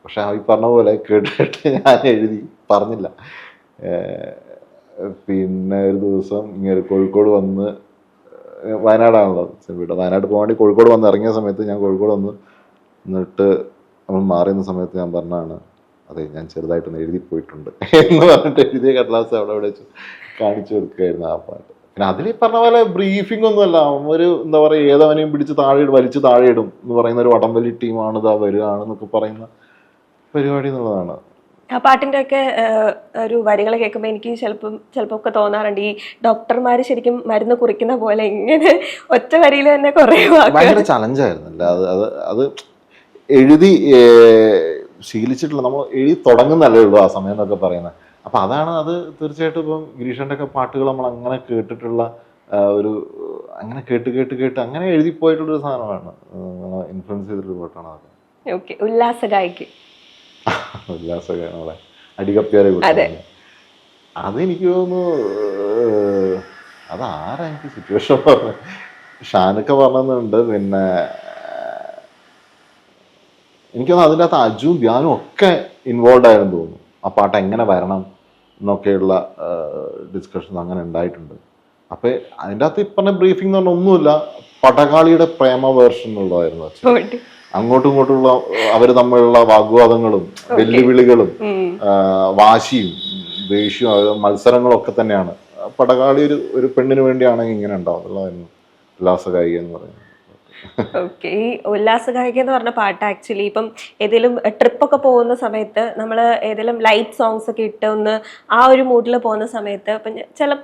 പക്ഷെ ഈ പറഞ്ഞ പോലെ കേട്ടിട്ട് ഞാൻ എഴുതി പറഞ്ഞില്ല. പിന്നെ ഒരു ദിവസം ഇങ്ങനെ കോഴിക്കോട് വന്ന്, വയനാടാണല്ലോ സിനിമ, വയനാട് പോകാൻ വേണ്ടി കോഴിക്കോട് വന്ന് ഇറങ്ങിയ സമയത്ത് ഞാൻ കോഴിക്കോട് വന്ന് എന്നിട്ട് നമ്മൾ മാറിയുന്ന സമയത്ത് ഞാൻ പറഞ്ഞാണ് അതെ ഞാൻ ചെറുതായിട്ടൊന്ന് എഴുതി പോയിട്ടുണ്ട് എന്ന് പറഞ്ഞിട്ട് എഴുതിയ കടലാസ് അവിടെ വെച്ച് കാണിച്ചു കൊടുക്കുകയായിരുന്നു ആ പാട്ട്. പിന്നെ അതിൽ ഈ പറഞ്ഞ പോലെ ബ്രീഫിംഗ് ഒന്നുമല്ല, ഒരു എന്താ പറയുക ഏതവനെയും പിടിച്ച് വലിച്ചു താഴെ ഇടും എന്ന് പറയുന്ന ഒരു വടംവലി ടീമാണ് ഇതാ വരികയാണെന്നൊക്കെ പറയുന്ന പരിപാടി എന്നുള്ളതാണ്. ആ പാട്ടിൻ്റെ ഒക്കെ ഒരു വരികൾ കേൾക്കുമ്പോൾ എനിക്ക് ചിലപ്പോൾ ഒക്കെ തോന്നാറുണ്ട് ഈ ഡോക്ടർമാർ ശരിക്കും മരുന്ന് കുറിക്കുന്ന പോലെ ഇങ്ങനെ ഒറ്റ വരിയിൽ തന്നെ കുറേ ഭയങ്കര ചലഞ്ചായിരുന്നല്ല അത് എഴുതി ശീലിച്ചിട്ടുള്ള, നമ്മൾ എഴുതി തുടങ്ങുന്നല്ലേ ഉള്ളൂ ആ സമയം എന്നൊക്കെ പറയുന്നത്. അപ്പം അതാണ് അത്. തീർച്ചയായിട്ടും ഇപ്പം ഗിരീഷൻ്റെ ഒക്കെ പാട്ടുകൾ നമ്മൾ അങ്ങനെ കേട്ടിട്ടുള്ള ഒരു അങ്ങനെ കേട്ട് അങ്ങനെ എഴുതിപ്പോയിട്ടുള്ളൊരു സാധനമാണ്, ഇൻഫ്ലുവൻസ് ചെയ്തിട്ടുള്ള പാട്ടാണ് അത്. ഓക്കെ, ഉല്ലാസ ഗായിക്ക്. ഉല്ലാസഗാനങ്ങളെ അടികപ്പ്യാരെ കുറിച്ച് അതെനിക്ക് തോന്നുന്നു അതാരാ എനിക്ക് സിറ്റുവേഷൻ പറഞ്ഞു ഷാനൊക്കെ പറഞ്ഞിട്ടുണ്ട്. പിന്നെ എനിക്ക് തോന്നുന്നു അതിൻ്റെ അകത്ത് അജുവും ധ്യാനും ഒക്കെ ഇൻവോൾവ് ആയെന്ന് തോന്നുന്നു. ആ പാട്ട് എങ്ങനെ വരണം എന്നൊക്കെയുള്ള ഡിസ്കഷൻ അങ്ങനെ ഉണ്ടായിട്ടുണ്ട്. അപ്പം അതിൻ്റെ അകത്ത് ഈ പറഞ്ഞ ബ്രീഫിംഗ് എന്ന് പറഞ്ഞാൽ ഒന്നുമില്ല, പടകാളിയുടെ പ്രേമ വേർഷൻ ഉള്ളതായിരുന്നു. അങ്ങോട്ടും ഇങ്ങോട്ടുമുള്ള അവർ തമ്മിലുള്ള വാഗ്വാദങ്ങളും വെല്ലുവിളികളും വാശിയും ദേഷ്യവും മത്സരങ്ങളും ഒക്കെ തന്നെയാണ്. പടകാളി ഒരു പെണ്ണിന് വേണ്ടിയാണെങ്കിൽ ഇങ്ങനെ ഉണ്ടാവുന്നുള്ളതായിരുന്നു ഉല്ലാസ ഗായിക എന്ന് പറയുന്നത്. ഓക്കെ, ഈ ഉല്ലാസ ഗായിക എന്ന് പറഞ്ഞ പാട്ട് ആക്ച്വലി ഇപ്പം ഏതെങ്കിലും ട്രിപ്പൊക്കെ പോകുന്ന സമയത്ത് നമ്മൾ ഏതെങ്കിലും ലൈറ്റ് സോങ്സ് ഒക്കെ ഇട്ട് ഒന്ന് ആ ഒരു മൂഡിൽ പോകുന്ന സമയത്ത് ഇപ്പം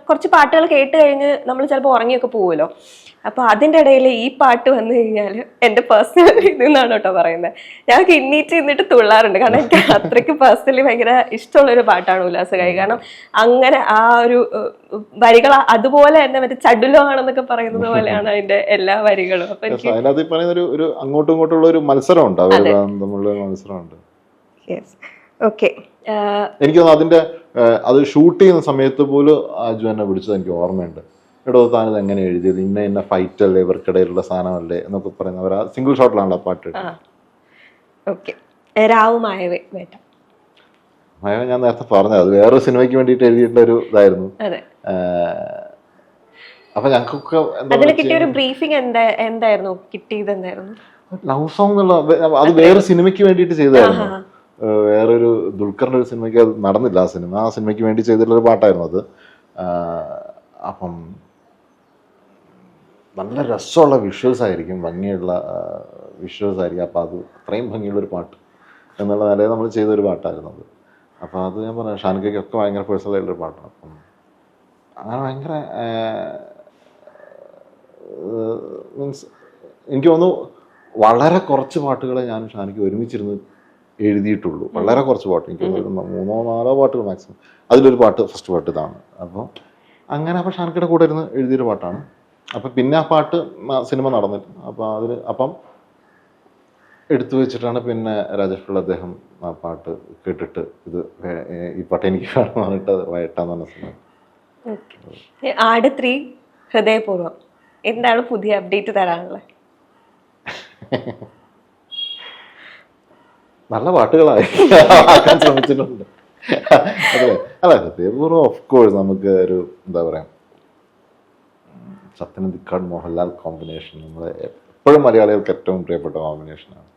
കുറച്ച് പാട്ടുകൾ കേട്ട് കഴിഞ്ഞ് നമ്മൾ ചിലപ്പോൾ ഉറങ്ങിയൊക്കെ പോകുമല്ലോ. അപ്പോൾ അതിൻ്റെ ഇടയിൽ ഈ പാട്ട് വന്നു കഴിഞ്ഞാൽ എൻ്റെ പേഴ്സണൽ ഇതെന്നാണ് കേട്ടോ പറയുന്നത്, ഞാൻ കിന്നീറ്റ് തുള്ളാറുണ്ട്. കാരണം എനിക്ക് അത്രയ്ക്ക് പേഴ്സണലി ഭയങ്കര ഇഷ്ടമുള്ളൊരു പാട്ടാണ് ഉല്ലാസ ഗായിക. കാരണം അങ്ങനെ ആ ഒരു വരികൾ അതുപോലെ തന്നെ മറ്റേ ചടുലോ ആണെന്നൊക്കെ പറയുന്നത് പോലെയാണ് അതിന്റെ എല്ലാ വരികളും. അപ്പൊ അതിനകത്ത് പറയുന്ന ഒരു അങ്ങോട്ടും ഇങ്ങോട്ടുള്ള ഒരു മത്സരമുണ്ട്, അവരുടെ തമ്മിലുള്ള മത്സരമുണ്ട്. ഓക്കെ, എനിക്ക് തോന്നുന്നു അതിന്റെ അത് ഷൂട്ട് ചെയ്യുന്ന സമയത്ത് പോലും അജു എന്നെ വിളിച്ചത് എനിക്ക് ഓർമ്മയുണ്ട്. എടോ താനിത് എങ്ങനെ എഴുതിയത്, ഇന്ന ഫൈറ്റ് അല്ലേ ഇവർക്കിടയിലുള്ള സാധനമല്ലേ എന്നൊക്കെ പറയുന്നവർ ആ സിംഗിൾ ഷോട്ടിലാണല്ലോ പാട്ട്. ഓക്കെ, രാവുമായ വേട്ട. ഞാൻ നേരത്തെ പറഞ്ഞത് അത് വേറൊരു സിനിമയ്ക്ക് വേണ്ടിയിട്ട് എഴുതിയിട്ടുള്ള ഒരു ഇതായിരുന്നു. അപ്പൊ ഞങ്ങൾക്കൊക്കെ ലവ് സോങ് എന്നുള്ള അത് വേറെ സിനിമയ്ക്ക് വേണ്ടിയിട്ട് ചെയ്തായിരുന്നു. വേറൊരു ദുൽഖറിന്റെ ഒരു സിനിമയ്ക്ക് അത് നടന്നില്ല. ആ സിനിമയ്ക്ക് വേണ്ടി ചെയ്തിട്ടുള്ള ഒരു പാട്ടായിരുന്നു അത്. അപ്പം നല്ല രസമുള്ള വിഷ്വൽസ് ആയിരിക്കും, ഭംഗിയുള്ള വിഷ്വൽസ് ആയിരിക്കും. അപ്പം അത് അത്രയും ഭംഗിയുള്ളൊരു പാട്ട് എന്നുള്ള നിലയിൽ നമ്മൾ ചെയ്തൊരു പാട്ടായിരുന്നു അത്. അപ്പം അത് ഞാൻ പറഞ്ഞു ഷാനിക്കൊക്കെ ഭയങ്കര പേഴ്സണൽ ആയിട്ടുള്ളൊരു പാട്ടാണ്. അപ്പം അങ്ങനെ ഭയങ്കര മീൻസ് എനിക്ക് തോന്നുന്നു വളരെ കുറച്ച് പാട്ടുകളെ ഞാൻ ഷാനിക്ക് ഒരുമിച്ചിരുന്ന് എഴുതിയിട്ടുള്ളൂ. വളരെ കുറച്ച് പാട്ട്, എനിക്ക് 3-4 പാട്ടുകൾ മാക്സിമം. അതിലൊരു പാട്ട് ഫസ്റ്റ് പാട്ട് ഇതാണ്. അപ്പോൾ അങ്ങനെ അപ്പം ഷാനിക്കയുടെ കൂടെ ഇരുന്ന് എഴുതിയൊരു പാട്ടാണ്. അപ്പം പിന്നെ ആ പാട്ട് സിനിമ നടന്നിട്ടുണ്ട്. അപ്പം എടുത്തു വെച്ചിട്ടാണ് പിന്നെ രാജേഷ് പിള്ള അദ്ദേഹം ആ പാട്ട് കേട്ടിട്ട് ഇത് ഈ പാട്ട് എനിക്ക് കാണാൻ പറഞ്ഞിട്ട് വയറ്റാന്ന് പറഞ്ഞ സിനിമ. ആട് 3 ഹൃദയപൂർവ്വം എന്താണ് പുതിയ അപ്ഡേറ്റ് തരാനുള്ളത്? നല്ല പാട്ടുകളായി ആക്കാൻ ശ്രമിച്ചിട്ടുണ്ട്. അതെ, അല്ല ഹൃദയപൂർവ്വം ഓഫ് കോഴ്സ് നമുക്ക് ഒരു എന്താ പറയാ സത്യനന്ദിക്കാട് മോഹൻലാൽ കോമ്പിനേഷൻ നമ്മൾ എപ്പോഴും മലയാളികൾക്ക് ഏറ്റവും പ്രിയപ്പെട്ട കോമ്പിനേഷനാണ്.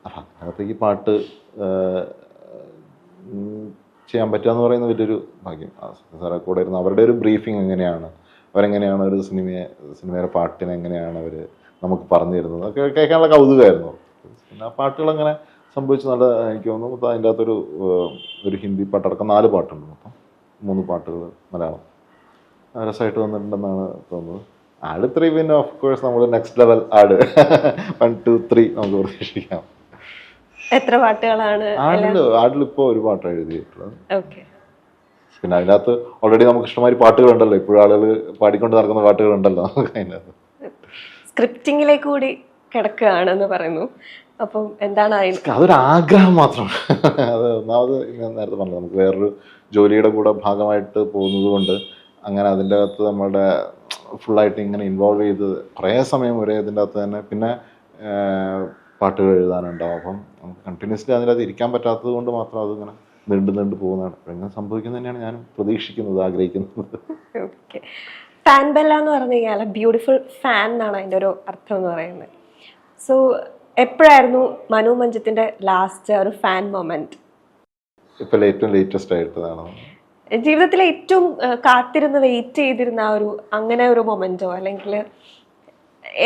അപ്പം അതിനകത്തേക്ക് ഈ പാട്ട് ചെയ്യാൻ പറ്റുക എന്ന് പറയുന്നത് വലിയൊരു ഭാഗ്യം. സാറെ കൂടെ ഇരുന്ന് അവരുടെ ഒരു ബ്രീഫിങ് എങ്ങനെയാണ്, അവരെങ്ങനെയാണ് ഒരു സിനിമയുടെ പാട്ടിനെ എങ്ങനെയാണ് അവർ നമുക്ക് പറഞ്ഞു തരുന്നത് അതൊക്കെ കേൾക്കാനുള്ള കൗതുകമായിരുന്നു. പിന്നെ ആ പാട്ടുകളങ്ങനെ സംഭവിച്ച് നല്ല എനിക്ക് തോന്നുന്നു. അതിൻ്റെ അകത്തൊരു ഹിന്ദി പാട്ടടക്കം 4 പാട്ടുണ്ട്. മൊത്തം 3 പാട്ടുകൾ മലയാളം രസമായിട്ട് വന്നിട്ടുണ്ടെന്നാണ് തോന്നുന്നത്. ആട് 3 പിന്നെ ഓഫ് കോഴ്സ് നമ്മൾ നെക്സ്റ്റ് ലെവൽ ആട് 1, 2, 3 നമുക്ക് പ്രതീക്ഷിക്കാം. എത്ര പാട്ടുകളാണ് ആടിൽ ഇപ്പോൾ ഒരു പാട്ട് എഴുതിയിട്ടുള്ളത്. പിന്നെ അതിനകത്ത് ഓൾറെഡി നമുക്ക് ഇഷ്ടമാതിരി പാട്ടുകളുണ്ടല്ലോ, ഇപ്പോഴും ആളുകൾ പാടിക്കൊണ്ട് നടക്കുന്ന പാട്ടുകളുണ്ടല്ലോ അതിനകത്ത്. സ്ക്രിപ്റ്റിംഗിലേക്ക് കൂടി കിടക്കുകയാണെന്ന് പറയുന്നു. അപ്പം എന്താണ് അതൊരു ആഗ്രഹം മാത്രമാണ്. അത് ഒന്നാമത് ഞാൻ നേരത്തെ പറഞ്ഞത് നമുക്ക് വേറൊരു ജോലിയുടെ കൂടെ ഭാഗമായിട്ട് പോകുന്നത് കൊണ്ട് അങ്ങനെ അതിൻ്റെ അകത്ത് നമ്മളുടെ ഫുള്ളായിട്ട് ഇങ്ങനെ ഇൻവോൾവ് ചെയ്ത് കുറേ സമയം ഒരേ ഇതിൻ്റെ അകത്ത് തന്നെ പിന്നെ പാട്ടുകൾ എഴുതാനുണ്ടാവും. അപ്പം നമുക്ക് കണ്ടിന്യൂസ്ലി അതിൻ്റെ അകത്ത് ഇരിക്കാൻ പറ്റാത്തത് കൊണ്ട് മാത്രം അതിങ്ങനെ നീണ്ടു പോകുന്നതാണ്. അങ്ങനെ സംഭവിക്കുന്നത് തന്നെയാണ് ഞാനും പ്രതീക്ഷിക്കുന്നത്, ആഗ്രഹിക്കുന്നത്. ഓക്കെ, ഫാൻ ബെല്ല എന്ന് പറഞ്ഞു കഴിഞ്ഞാൽ ബ്യൂട്ടിഫുൾ ഫാൻ എന്നാണ് അതിൻ്റെ ഒരു അർത്ഥം എന്ന് പറയുന്നത്. സോ എപ്പോഴായിരുന്നു മനു മഞ്ജിത്തിന്റെ ലാസ്റ്റ് ഒരു ഫാൻ മൊമെന്റ്? ഇപ്പൊ ഏറ്റവും ലേറ്റസ്റ്റ് ആയിട്ടതാണ് ജീവിതത്തിലെ ഏറ്റവും കാത്തിരുന്ന് വെയിറ്റ് ചെയ്തിരുന്ന അങ്ങനെ ഒരു മൊമെന്റോ അല്ലെങ്കിൽ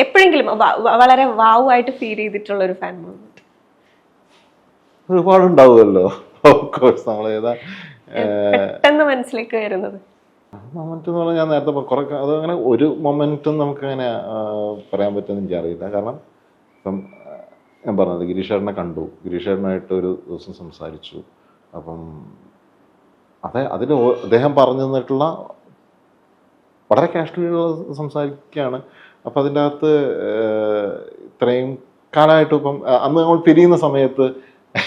എപ്പോഴെങ്കിലും വളരെ വാവുമായിട്ട് ഫീൽ ചെയ്തിട്ടുള്ള ഒരു ഫാൻ മൊമെന്റ്? ഒരുപാടുണ്ടാവുമല്ലോ. പെട്ടെന്ന് മനസ്സിലേക്ക് വരുന്നത് മൊമെന്റ് എന്ന് പറഞ്ഞാൽ ഞാൻ നേരത്തെ കുറെ അതങ്ങനെ ഒരു മൊമെന്റും നമുക്ക് അങ്ങനെ പറയാൻ പറ്റുമെന്ന് എനിക്കറിയില്ല. കാരണം ഇപ്പം ഞാൻ പറഞ്ഞത് ഗിരീഷേട്ടനെ കണ്ടു, ഗിരീഷേട്ടനായിട്ട് ഒരു ദിവസം സംസാരിച്ചു. അപ്പം അതിൽ അദ്ദേഹം പറഞ്ഞു തന്നിട്ടുള്ള വളരെ കാഷ്വലിയുള്ള സംസാരിക്കുകയാണ്. അപ്പം അതിൻ്റെ അകത്ത് ഇത്രയും കാലമായിട്ടും ഇപ്പം അന്ന് നമ്മൾ പിരിയുന്ന സമയത്ത്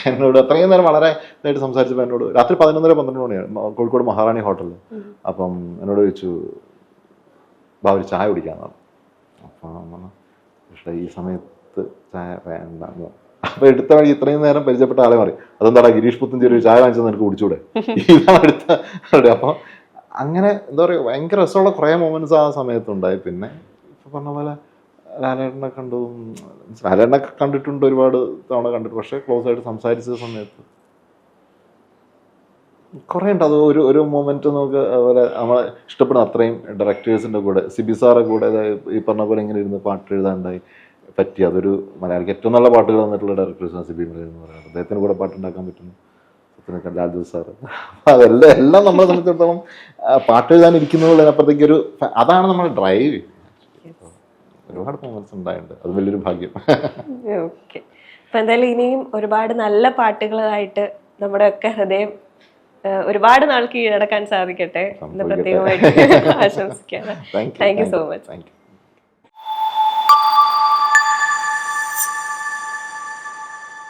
എന്നോട് അത്രയും നേരം വളരെ ഇതായിട്ട് സംസാരിച്ചപ്പോൾ എന്നോട് രാത്രി 11:30-12 മണിയാണ് കോഴിക്കോട് മഹാറാണി ഹോട്ടലിൽ. അപ്പം എന്നോട് ചോദിച്ചു, ഒരു ചായ കുടിക്കാന്ന് പറഞ്ഞു. അപ്പം പക്ഷേ ഈ സമയത്ത് ചായ വേണ്ട. അപ്പൊ എടുത്ത വഴി ഇത്രയും നേരം പരിചയപ്പെട്ട ആളെ മാറി, അതെന്താടാ ഗിരീഷ് പുത്തഞ്ചേരി ഒരു ചായ വാങ്ങിച്ചത് എനിക്ക് കുടിച്ചൂടെ, ഇതാണ് അടുത്ത. അപ്പൊ അങ്ങനെ എന്താ പറയുക, ഭയങ്കര രസമുള്ള കുറേ മൊമെന്റ്സ് ആ സമയത്തുണ്ടായി. പിന്നെ ഇപ്പൊ പറഞ്ഞ പോലെ ലാലേട്ടനെ കണ്ടു, ലാലേട്ടനെ കണ്ടിട്ടുണ്ട്, ഒരുപാട് തവണ കണ്ടിട്ട്. പക്ഷെ ക്ലോസ് ആയിട്ട് സംസാരിച്ച സമയത്ത് കുറേ ഉണ്ട്. അത് ഒരു മൊമെന്റ് നമുക്ക് അതുപോലെ നമ്മളെ ഇഷ്ടപ്പെടുന്ന അത്രയും ഡയറക്ടേഴ്സിന്റെ കൂടെ, സിബി സാറെ കൂടെ ഈ പറഞ്ഞ പോലെ ഇങ്ങനെ ഇരുന്ന് പാട്ട് എഴുതാണ്ടായി പറ്റി. അതൊരു മലയാളിക്ക് ഏറ്റവും നല്ല പാട്ടുകൾ തന്നിട്ടുള്ള ഡയറക്ടേഴ്സാണ് സിബി മലയാളം എന്ന് പറയുന്നത്. അദ്ദേഹത്തിന് കൂടെ പാട്ടുണ്ടാക്കാൻ പറ്റുന്നു, ലാൽജു സാറ്. എല്ലാം നമ്മളെ സംബന്ധിച്ചിടത്തോളം പാട്ട് എഴുതാനിരിക്കുന്നതിനപ്പുറത്തേക്ക് അതാണ് നമ്മൾ ഡ്രൈവ്. ഒരുപാട് മൊമെന്റ്സ് ഉണ്ടായിട്ടുണ്ട്, അത് വലിയൊരു ഭാഗ്യം. ഓക്കെ. അപ്പൊ എന്തായാലും ഇനിയും ഒരുപാട് നല്ല പാട്ടുകളായിട്ട് നമ്മുടെ ഒക്കെ ഹൃദയം ഒരുപാട് നാൾ കീഴടക്കാൻ സാധിക്കട്ടെ എന്ന് പ്രത്യേകമായിട്ട് ആശംസിക്കുകയാണ്. Thank you so much.